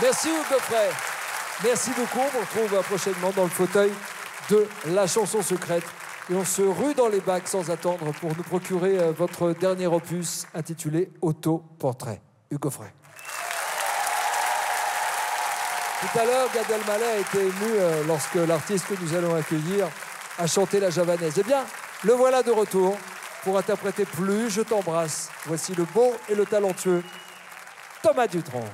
Merci Hugo Frey. Merci beaucoup. On vous retrouve prochainement dans le fauteuil de la chanson secrète. Et on se rue dans les bacs sans attendre pour nous procurer votre dernier opus intitulé Autoportrait. Hugo Frey. Tout à l'heure, Gad Elmaleh a été ému lorsque l'artiste que nous allons accueillir a chanté la javanaise. Eh bien, le voilà de retour pour interpréter Plus je t'embrasse. Voici le beau et le talentueux Thomas Dutronc.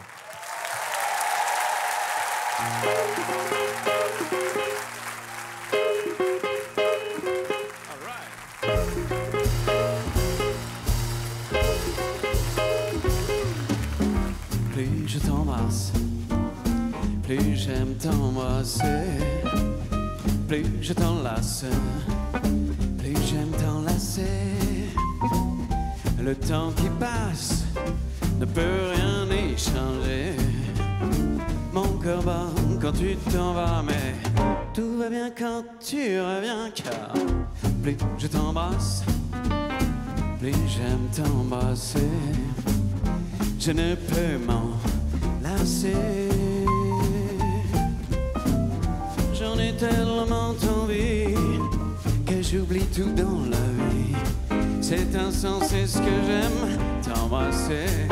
Plus je t'embrasse, plus j'aime t'embrasser, plus je t'enlace, plus j'aime t'enlacer. Le temps qui passe ne peut rien y changer. Mon cœur bat quand tu t'en vas, mais tout va bien quand tu reviens, car plus je t'embrasse, plus j'aime t'embrasser. Je ne peux m'en lasser. J'en ai tellement envie que j'oublie tout dans la vie. C'est insensé ce que j'aime t'embrasser.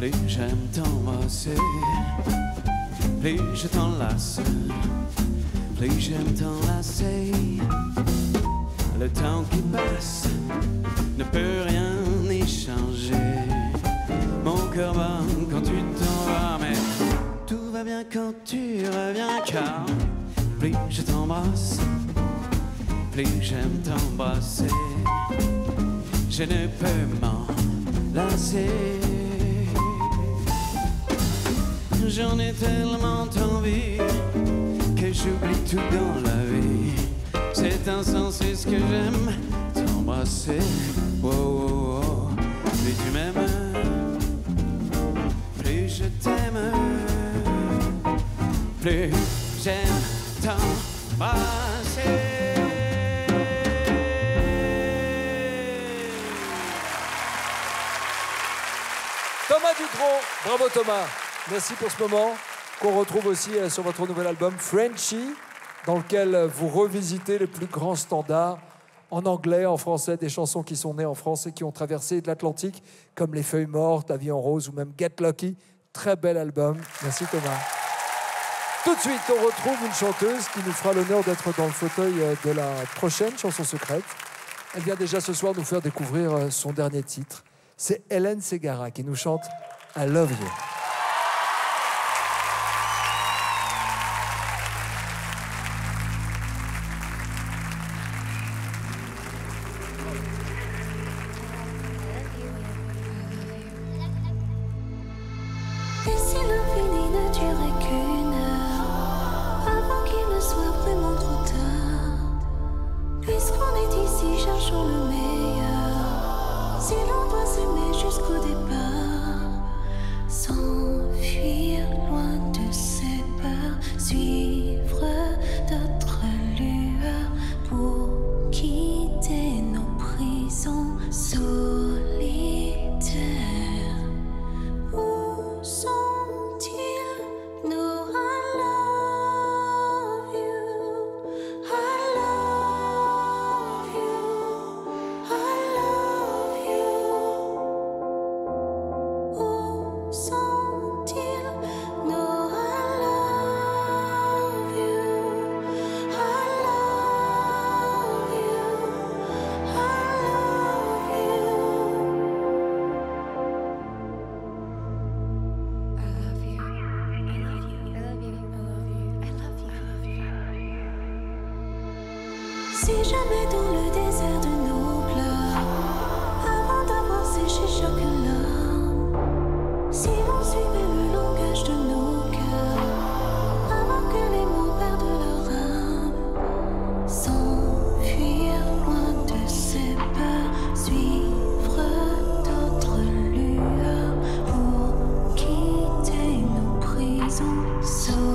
Plus j'aime t'embrasser, plus je t'enlace, plus j'aime t'enlacer. Le temps qui passe ne peut rien y changer. Mon cœur bat quand tu t'en vas, mais tout va bien quand tu reviens, car plus je t'embrasse, plus j'aime t'embrasser. Je ne peux m'en lasser. J'en ai tellement envie que j'oublie tout dans la vie. C'est insensé ce que j'aime t'embrasser. Oh, oh, oh. Plus tu m'aimes, plus je t'aime, plus j'aime t'embrasser. Thomas Dutronc, bravo Thomas. Merci pour ce moment qu'on retrouve aussi sur votre nouvel album Frenchy, dans lequel vous revisitez les plus grands standards en anglais, en français, des chansons qui sont nées en France et qui ont traversé de l'Atlantique, comme Les Feuilles Mortes, La Vie en Rose ou même Get Lucky. Très bel album. Merci Thomas. Tout de suite, on retrouve une chanteuse qui nous fera l'honneur d'être dans le fauteuil de la prochaine chanson secrète. Elle vient déjà ce soir nous faire découvrir son dernier titre. C'est Hélène Ségara qui nous chante « I Love You ». Et si l'infini ne durait qu'une heure, avant qu'il ne soit vraiment trop tard, puisqu'on est ici, cherchons le meilleur. Si l'on doit s'aimer jusqu'au départ, s'enfuir loin de ses peurs, suivre d'autres lueurs pour quitter nos prisons solitaires. Où sont-ils, nos I love you, I love you, I love you. Où sont-ils, nos I love you, I love you, I Si jamais dans le désert de nos pleurs, avant d'avoir séché chaque larme, si l'on suivait le langage de nos cœurs, avant que les mots perdent leur âme, s'enfuir loin de ces peurs, suivre d'autres lueurs pour quitter nos prisons solitaires.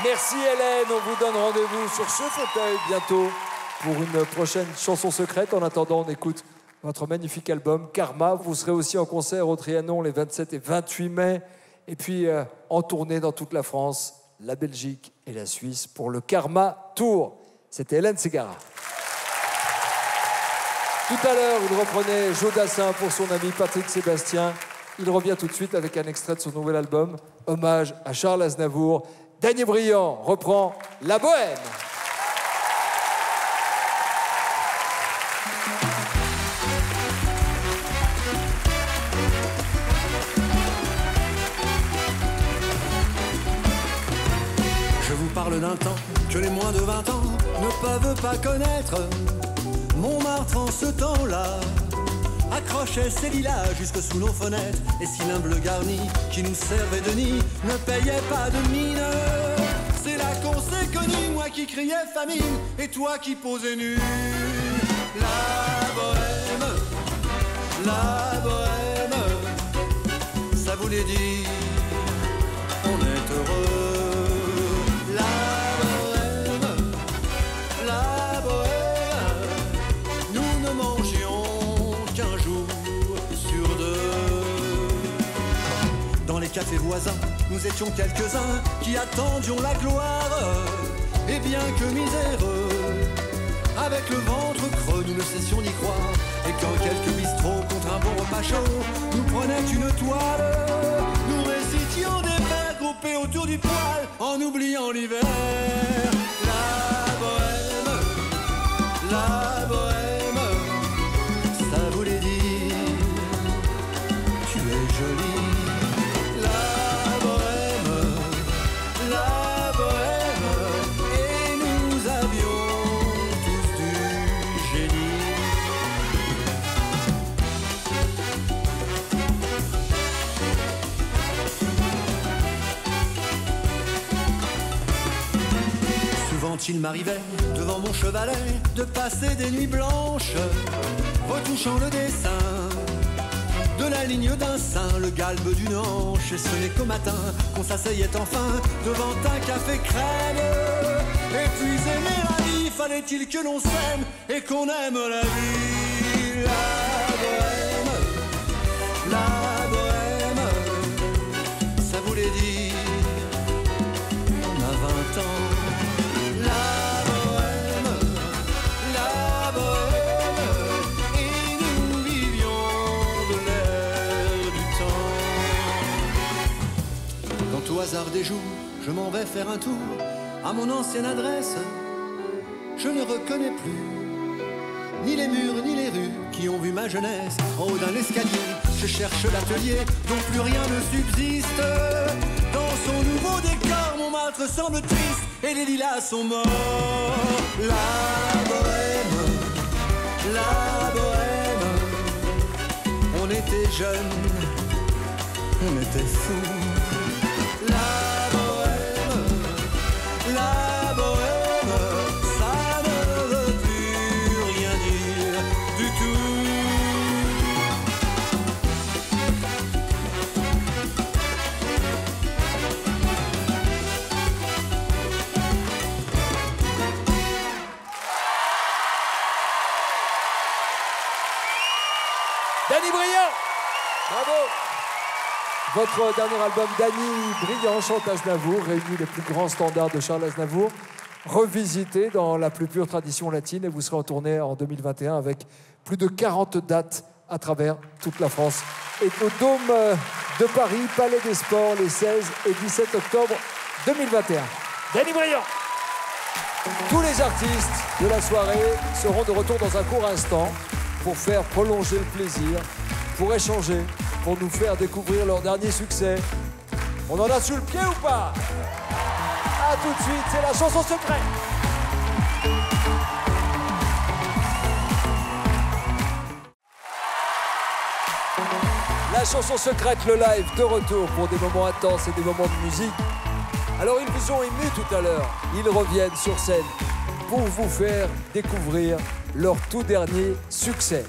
Merci Hélène, on vous donne rendez-vous sur ce fauteuil bientôt pour une prochaine chanson secrète. En attendant, on écoute votre magnifique album Karma. Vous serez aussi en concert au Trianon les 27 et 28 mai. Et puis en tournée dans toute la France, la Belgique et la Suisse pour le Karma Tour. C'était Hélène Ségara. Tout à l'heure, il reprenait Joe Dassin pour son ami Patrick Sébastien. Il revient tout de suite avec un extrait de son nouvel album, hommage à Charles Aznavour. Danny Briand reprend La Bohème. Je vous parle d'un temps que les moins de 20 ans ne peuvent pas connaître. Montmartre en ce temps-là accrochait ses lilas jusque sous nos fenêtres. Et si l'humble garni qui nous servait de nid ne payait pas de mine, c'est là qu'on s'est connus, moi qui criait famine et toi qui posais nu. La bohème, ça voulait dire on est heureux. La bohème, nous ne mangions qu'un jour sur deux. Dans les cafés voisins, nous étions quelques-uns qui attendions la gloire. Et bien que miséreux, avec le ventre creux, nous ne cessions d'y croire. Et quand quelques bistrots contre un bon repas chaud nous prenaient une toile, nous récitions des vers groupés autour du poêle en oubliant l'hiver. La bohème, ça voulait dire tu es jolie. La bohème, et nous avions tous du génie. Souvent il m'arrivait, devant mon chevalet, de passer des nuits blanches, retouchant le dessin de la ligne d'un sein, le galbe d'une hanche. Et ce n'est qu'au matin qu'on s'asseyait enfin devant un café crème. Et puis aimer la vie, fallait-il que l'on s'aime et qu'on aime la vie. La bohème, ça voulait dire on a 20 ans. Au hasard des jours, je m'en vais faire un tour à mon ancienne adresse. Je ne reconnais plus ni les murs ni les rues qui ont vu ma jeunesse. En haut d'un escalier, je cherche l'atelier dont plus rien ne subsiste. Dans son nouveau décor, Montmartre semble triste et les lilas sont morts. La bohème, on était jeunes, on était fous. La bohème, ça ne veut plus rien dire du tout. Danny Briand, bravo. Votre dernier album, Danny Briand, chante Aznavour, réunit les plus grands standards de Charles Aznavour, revisité dans la plus pure tradition latine, et vous serez en tournée en 2021 avec plus de 40 dates à travers toute la France. Et au Dôme de Paris, Palais des Sports, les 16 et 17 octobre 2021. Danny Briand. Tous les artistes de la soirée seront de retour dans un court instant pour faire prolonger le plaisir, pour échanger, pour nous faire découvrir leur dernier succès. On en a sous le pied ou pas? A tout de suite, c'est la chanson secrète. La chanson secrète, le live de retour pour des moments intenses et des moments de musique. Alors ils vous ont ému tout à l'heure, ils reviennent sur scène pour vous faire découvrir leur tout dernier succès.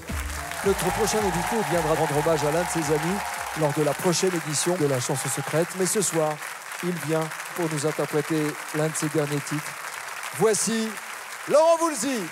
Notre prochain invité viendra rendre hommage à l'un de ses amis lors de la prochaine édition de la chanson secrète. Mais ce soir, il vient pour nous interpréter l'un de ses derniers titres. Voici Laurent Voulzy.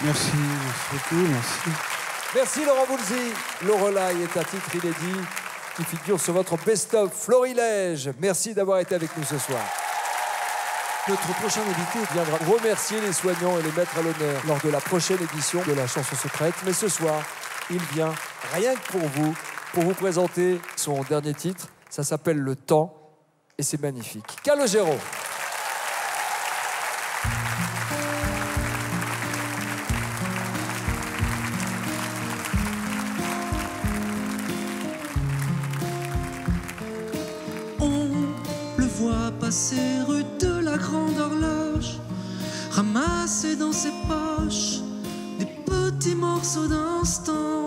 Merci beaucoup, merci. Merci Laurent Voulzy. Lorelai est un titre inédit qui figure sur votre best-of Florilège. Merci d'avoir été avec nous ce soir. Notre prochain invité viendra remercier les soignants et les mettre à l'honneur lors de la prochaine édition de la chanson secrète. Mais ce soir, il vient rien que pour vous présenter son dernier titre. Ça s'appelle Le Temps et c'est magnifique. Calogero. Passer rue de la Grande Horloge, ramasser dans ses poches des petits morceaux d'instant.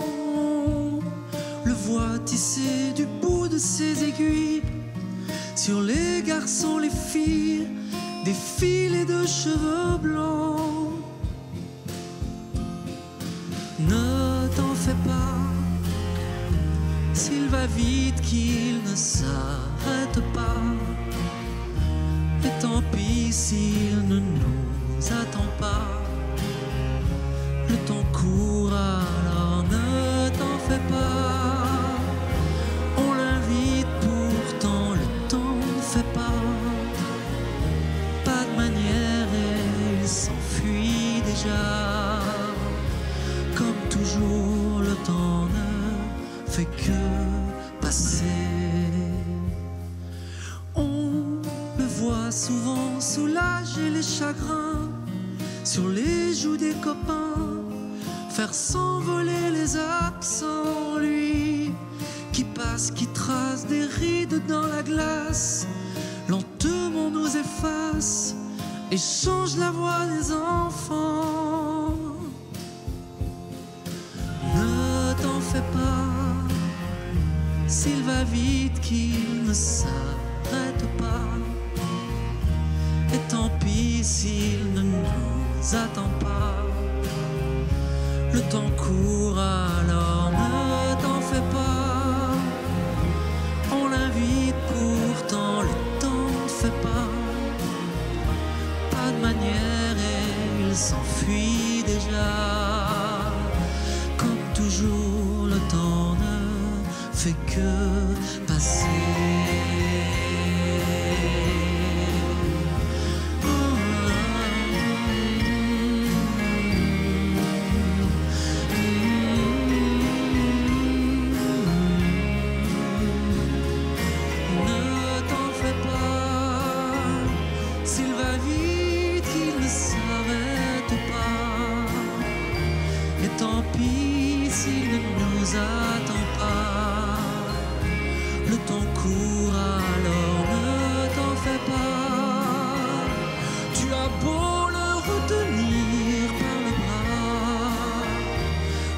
Le voit tisser du bout de ses aiguilles sur les garçons, les filles, des filets de cheveux blancs. Ne t'en fais pas, s'il va vite qu'il ne s'arrête pas. Et tant pis s'il ne nous attend pas. Le temps court, alors ne t'en fais pas. On l'invite pourtant, le temps ne fait pas. Pas de manière et il s'enfuit déjà. Comme toujours, le temps ne fait que passer. Souvent soulager les chagrins sur les joues des copains, faire s'envoler les absents. Lui qui passe, qui trace des rides dans la glace, lentement nous efface et change la voix des enfants. Ne t'en fais pas, s'il va vite qu'il ne s'arrête pas. Et tant pis s'il ne nous attend pas. Le temps court, alors ne t'en fais pas. On l'invite pourtant, le temps ne fait pas. Pas de manière et il s'enfuit déjà. Comme toujours, le temps ne fait que passer. Tant pis s'il ne nous attend pas. Le temps court, alors ne t'en fais pas. Tu as beau le retenir par le bras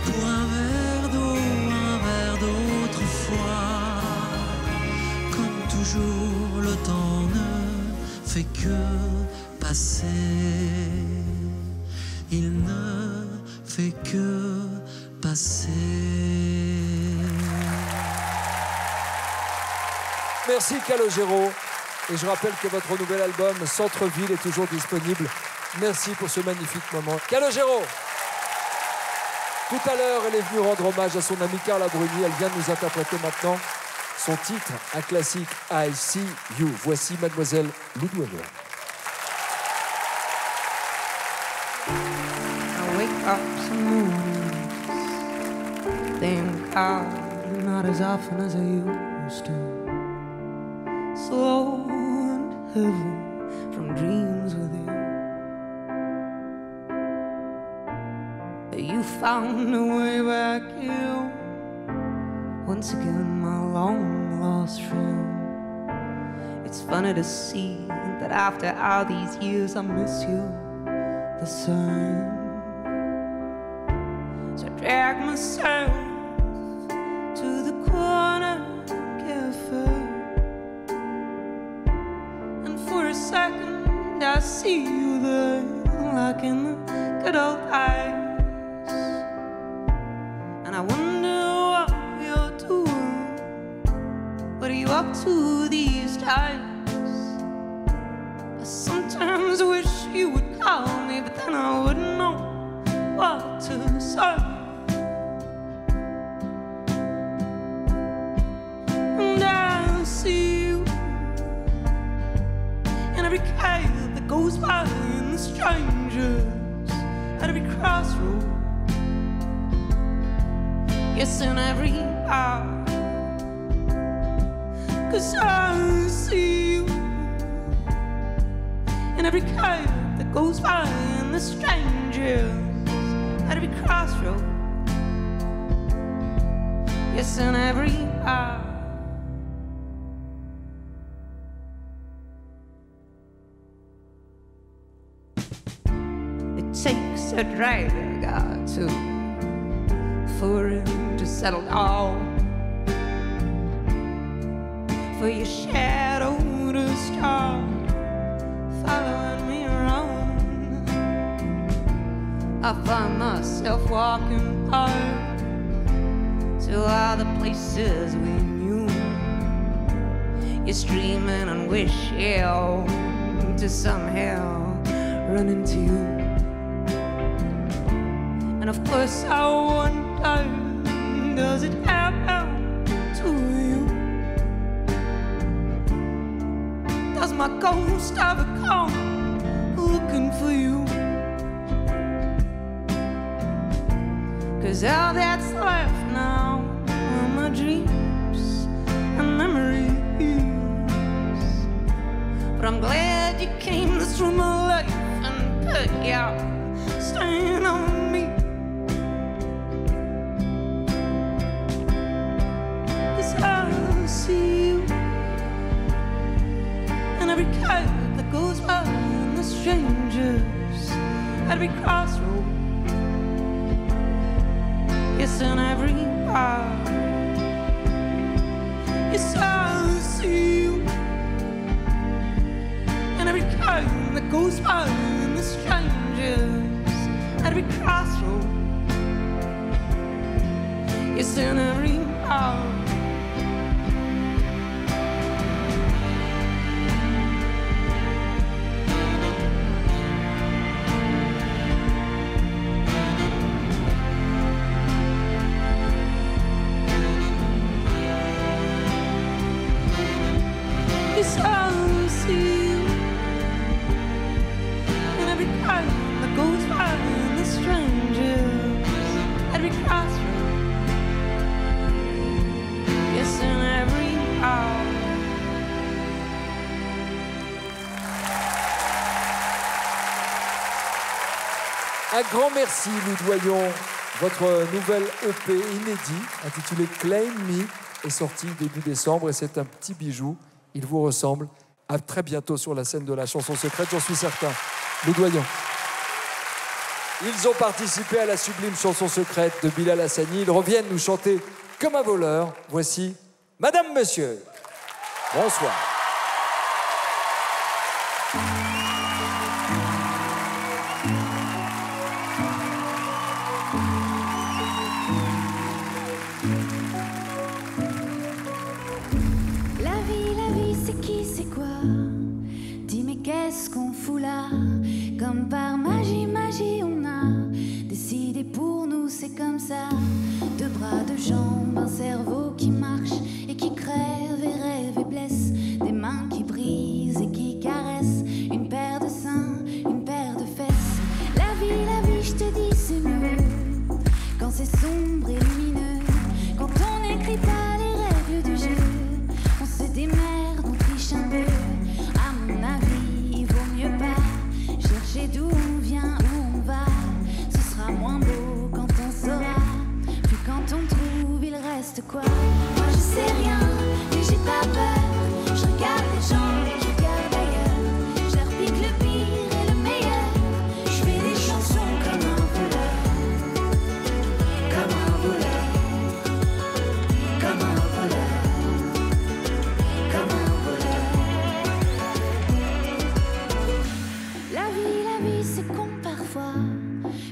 pour un verre d'eau, un verre d'autrefois. Comme toujours, le temps ne fait que passer. Il ne fait que passer. Merci Calogero. Et je rappelle que votre nouvel album Centre-Ville est toujours disponible. Merci pour ce magnifique moment. Calogero. Tout à l'heure, elle est venue rendre hommage à son amie Carla Bruni. Elle vient de nous interpréter maintenant son titre, un classique, I See You. Voici Mademoiselle Ludwig. Up some mornings, think I'm not as often as I used to. Slow and heavy from dreams with you. You found a way back here. Once again, my long lost friend. It's funny to see that after all these years I miss you the same. So I drag myself to the corner cafe, and for a second I see you there, like in the good old days. And I wonder what you're doing. What are you up to these days? I sometimes wish you would call me, but then I wouldn't know what cab that goes by and the strangers at every crossroad. Yes, in every bar. 'Cause I see you in every cab that goes by and the strangers at every crossroad. Yes, in every bar. It takes a drag or two for him to settle down, for your shadow to start following me around. I find myself walking hard to all the places we knew. You're streaming and wishing to somehow run into you. And of course I wonder, does it happen to you? Does my ghost ever come looking for you? 'Cause all that's left now are my dreams and memories. But I'm glad you came through my life and put your stain on me. 'Cause I see you in every cab that goes by and the strangers at every crossroad. Yes, in every bar. Yes, I see you in every car that goes by and the strangers at every crossroad. Yes, in every bar. Yes, I see you in every car that goes by and the strangers at every crossroad. Yes, in every hour. Un grand merci, nous doyons. Votre nouvelle EP inédit, intitulée Claim Me, est sortie début décembre et c'est un petit bijou. Il vous ressemble. À très bientôt sur la scène de la chanson secrète, j'en suis certain. Nous doyons. Ils ont participé à la sublime chanson secrète de Bilal Hassani. Ils reviennent nous chanter comme un voleur. Voici Madame, Monsieur. Bonsoir. Qu'est-ce qu'on fout là? Comme par magie, on a décidé pour nous, c'est comme ça. Deux bras, deux jambes, un cerveau qui marche et qui crève et rêve et blesse. Des mains qui brisent et qui caressent. Une paire de seins, une paire de fesses. La vie, je te dis, c'est mieux quand c'est sombre et lumineux. Quand on n'écrit pas les règles du jeu, on se démerde, on triche un peu. À mon avis, vaut mieux pas chercher d'où on vient, où on va. Ce sera moins beau quand on saura. Puis quand on trouve, il reste quoi? Moi je sais rien, mais j'ai pas peur. Je regarde les gens, je regarde ailleurs. Je leur pique le pire et le meilleur. Je fais des chansons comme un voleur. Comme un voleur. Comme un voleur. Comme un voleur. La vie, c'est con parfois.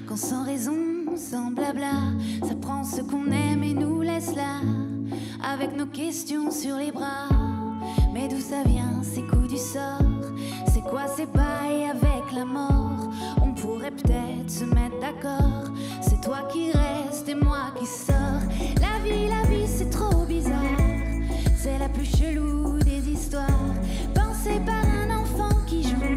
Quand sans raison, sans blabla, ça prend ce qu'on aime et nous laisse là, avec nos questions sur les bras. Mais d'où ça vient, ces coups du sort? C'est quoi ces bails avec la mort? On pourrait peut-être se mettre d'accord. C'est toi qui restes et moi qui sors. La vie, c'est trop bizarre. C'est la plus chelou des histoires, pensée par un enfant qui joue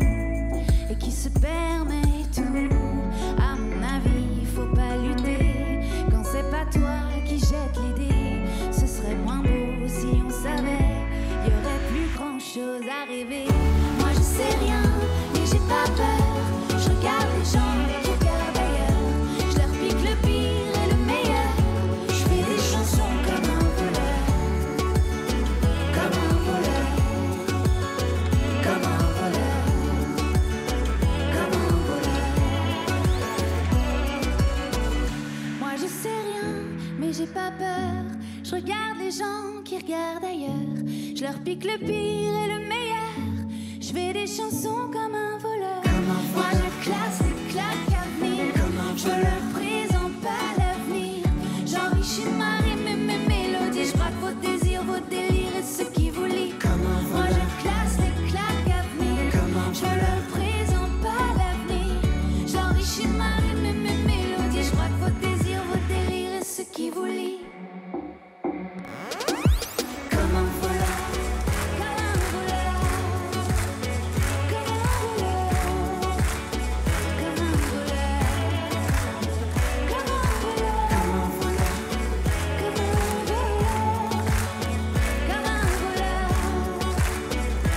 qui jette les dés. Ce serait moins beau si on savait. Y aurait plus grand chose à rêver. Moi je sais rien, mais j'ai pas peur. Je regarde les gens qui regardent ailleurs. Je leur pique le pire et le meilleur. Je fais des chansons comme un voleur. Comme un voleur. Comme un voleur. Comme un voleur. Moi je sais rien, mais j'ai pas peur. Je regarde les gens qui regardent ailleurs. Je leur pique le pire et le meilleur. Je fais des chansons comme un voleur. Moi je classe les claques à venir. Je leur présente pas l'avenir. J'enrichis ma rime et mes mélodies. Je braque vos désirs, vos délires et ce qui vous lie. Moi je classe les claques à venir. Je leur présente pas l'avenir. J'enrichis ma rime et mes mélodies. Je braque vos désirs, vos délires et ce qui vous lie. Comme un voleur. Comme un voleur. Comme un voleur. Comme un voleur. Comme un voleur. Comme un voleur. Comme un voleur. Comme un voleur.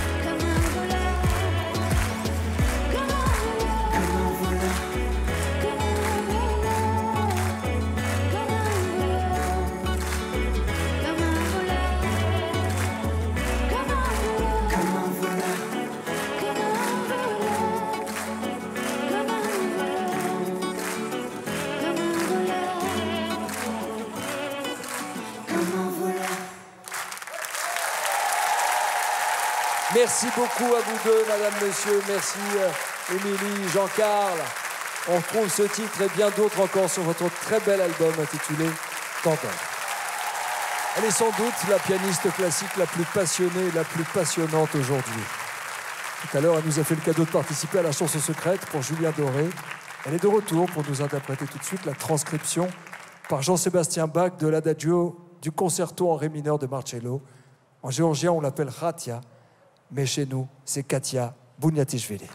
Comme un voleur. Comme un voleur. Comme un voleur. Comme un Merci beaucoup à vous deux, madame, monsieur. Merci Émilie, Jean-Carl. On retrouve ce titre et bien d'autres encore sur votre très bel album intitulé Tandem. Elle est sans doute la pianiste classique la plus passionnée et la plus passionnante aujourd'hui. Tout à l'heure, elle nous a fait le cadeau de participer à la chanson secrète pour Julien Doré. Elle est de retour pour nous interpréter tout de suite la transcription par Jean-Sébastien Bach de l'adagio du concerto en ré mineur de Marcello. En géorgien, on l'appelle Ratia, mais chez nous, c'est Katia Bouniatishvili.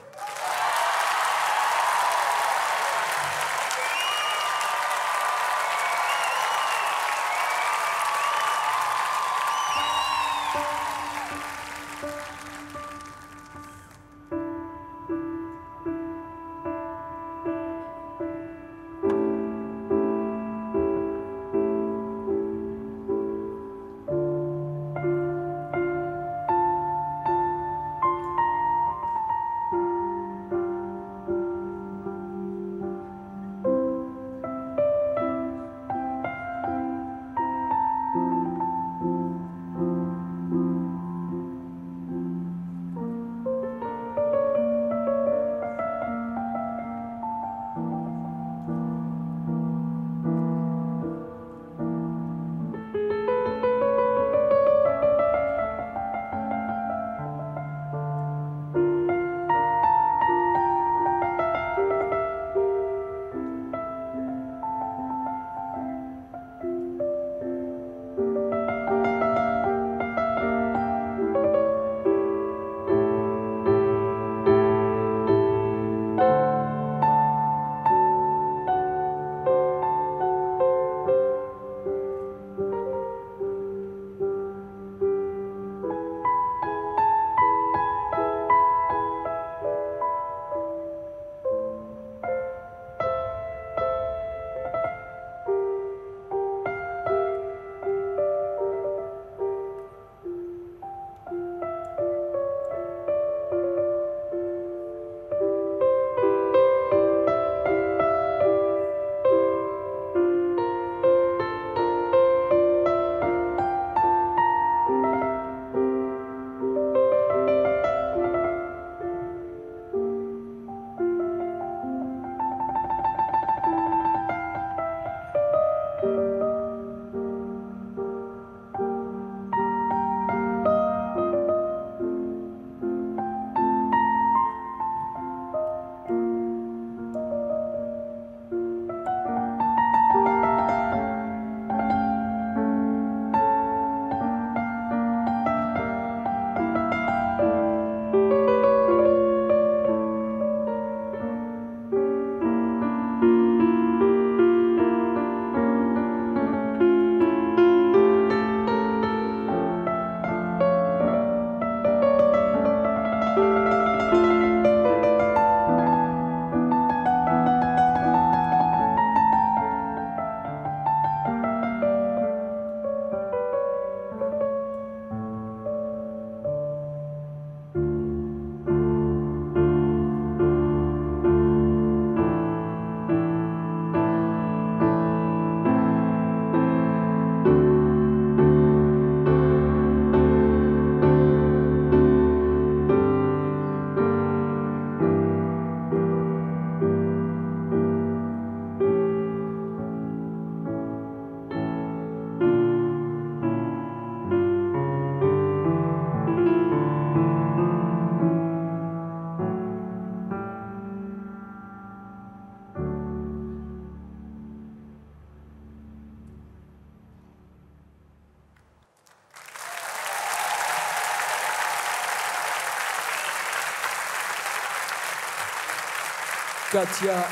Katia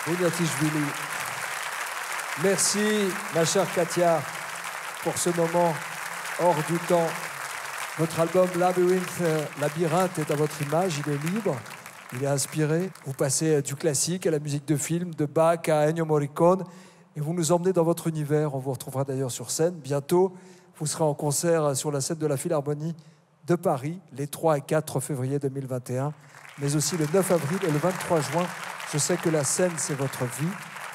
Bouniatishvili. Merci, ma chère Katia, pour ce moment hors du temps. Votre album Labyrinthe est à votre image, il est libre, il est inspiré. Vous passez du classique à la musique de film, de Bach à Ennio Morricone, et vous nous emmenez dans votre univers. On vous retrouvera d'ailleurs sur scène. Bientôt, vous serez en concert sur la scène de la Philharmonie de Paris, les 3 et 4 février 2021, mais aussi le 9 avril et le 23 juin. Je sais que la scène, c'est votre vie,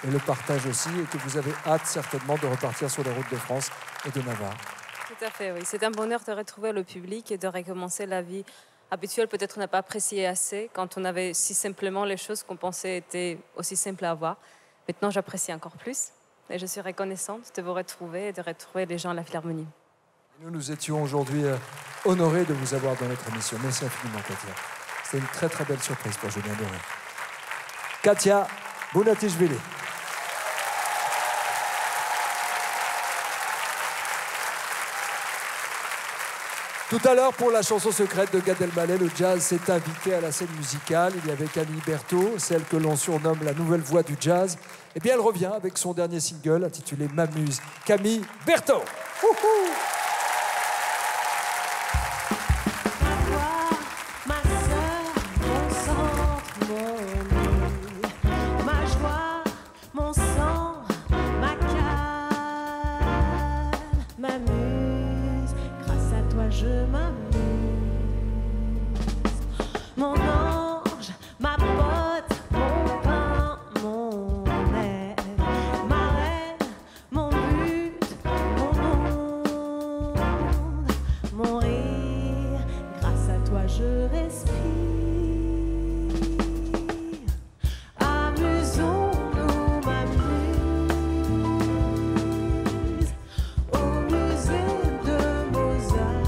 et le partage aussi, et que vous avez hâte certainement de repartir sur les routes de France et de Navarre. Tout à fait, oui. C'est un bonheur de retrouver le public et de recommencer la vie habituelle. Peut-être on n'a pas apprécié assez quand on avait si simplement les choses qu'on pensait étaient aussi simples à avoir. Maintenant, j'apprécie encore plus et je suis reconnaissante de vous retrouver et de retrouver les gens à la Philharmonie. Nous étions aujourd'hui honorés de vous avoir dans notre émission. Merci infiniment, Katia. C'était une très très belle surprise pour Julien Doré. Katia Bouniatishvili. Tout à l'heure, pour la chanson secrète de Gad Elmaleh, le jazz s'est invité à la scène musicale. Il y avait Camille Berthaud, celle que l'on surnomme la nouvelle voix du jazz. Eh bien, elle revient avec son dernier single intitulé M'amuse. Camille Berthaud. Je m'amuse, mon ange, ma pote, mon pain, mon aide, ma reine, mon but, mon onde, mon rire, grâce à toi je respire. Amusons-nous, m'amuse, au musée de Mozart.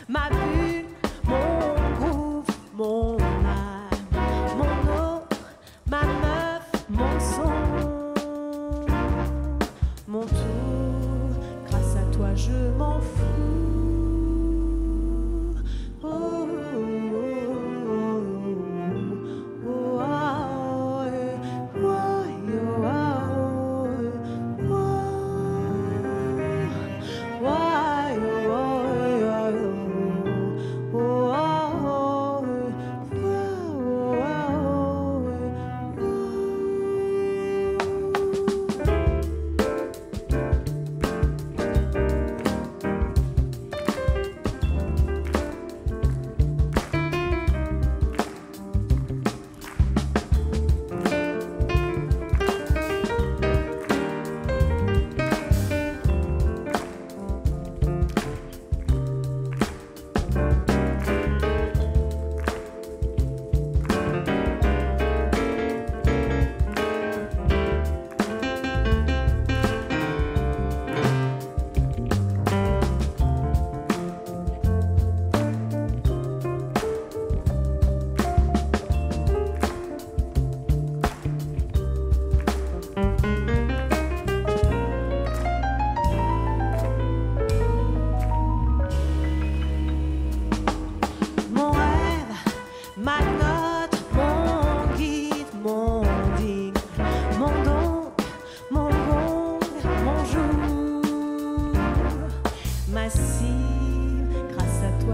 Ma bulle, mon groove, mon âme, mon eau, ma meuf, mon son, mon tour, grâce à toi je m'en fous. Oh, oh, oh, oh, ah, eh, oh, yo, ah, oh, oh, ah, yo, ah, yo.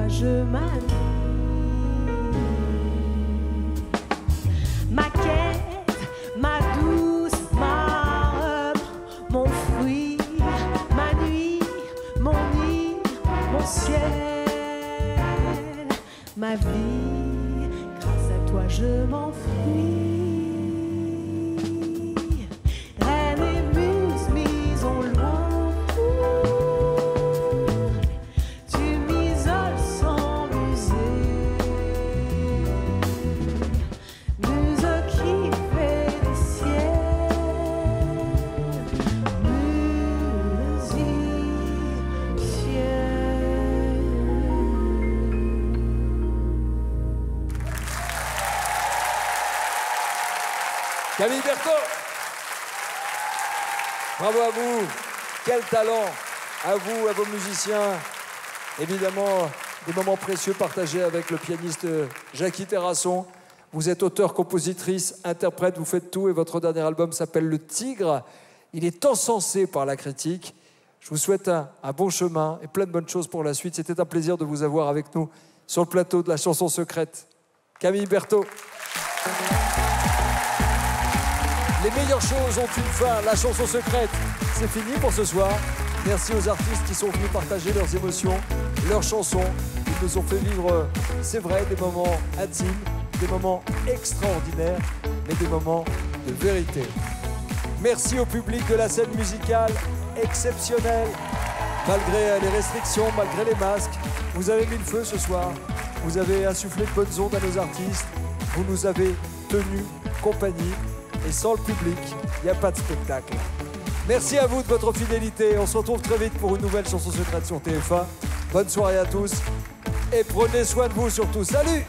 Je m'amuse, ma quête, ma douce, ma robe, mon fruit, ma nuit, mon île, mon ciel, ma vie, grâce à toi je m'enfuis. Reine et muse mise au loin. Camille Berthaud. Bravo à vous. Quel talent. À vous, à vos musiciens. Évidemment, des moments précieux partagés avec le pianiste Jackie Terrasson. Vous êtes auteur, compositrice, interprète, vous faites tout et votre dernier album s'appelle Le Tigre. Il est encensé par la critique. Je vous souhaite un bon chemin et plein de bonnes choses pour la suite. C'était un plaisir de vous avoir avec nous sur le plateau de la chanson secrète. Camille Berthaud. Les meilleures choses ont une fin. La chanson secrète, c'est fini pour ce soir. Merci aux artistes qui sont venus partager leurs émotions, leurs chansons. Ils nous ont fait vivre, c'est vrai, des moments intimes, des moments extraordinaires, mais des moments de vérité. Merci au public de la scène musicale, exceptionnelle. Malgré les restrictions, malgré les masques, vous avez mis le feu ce soir. Vous avez insufflé de bonnes ondes à nos artistes. Vous nous avez tenus compagnie. Et sans le public, il n'y a pas de spectacle. Merci à vous de votre fidélité. On se retrouve très vite pour une nouvelle chanson secrète sur TF1. Bonne soirée à tous. Et prenez soin de vous surtout. Salut!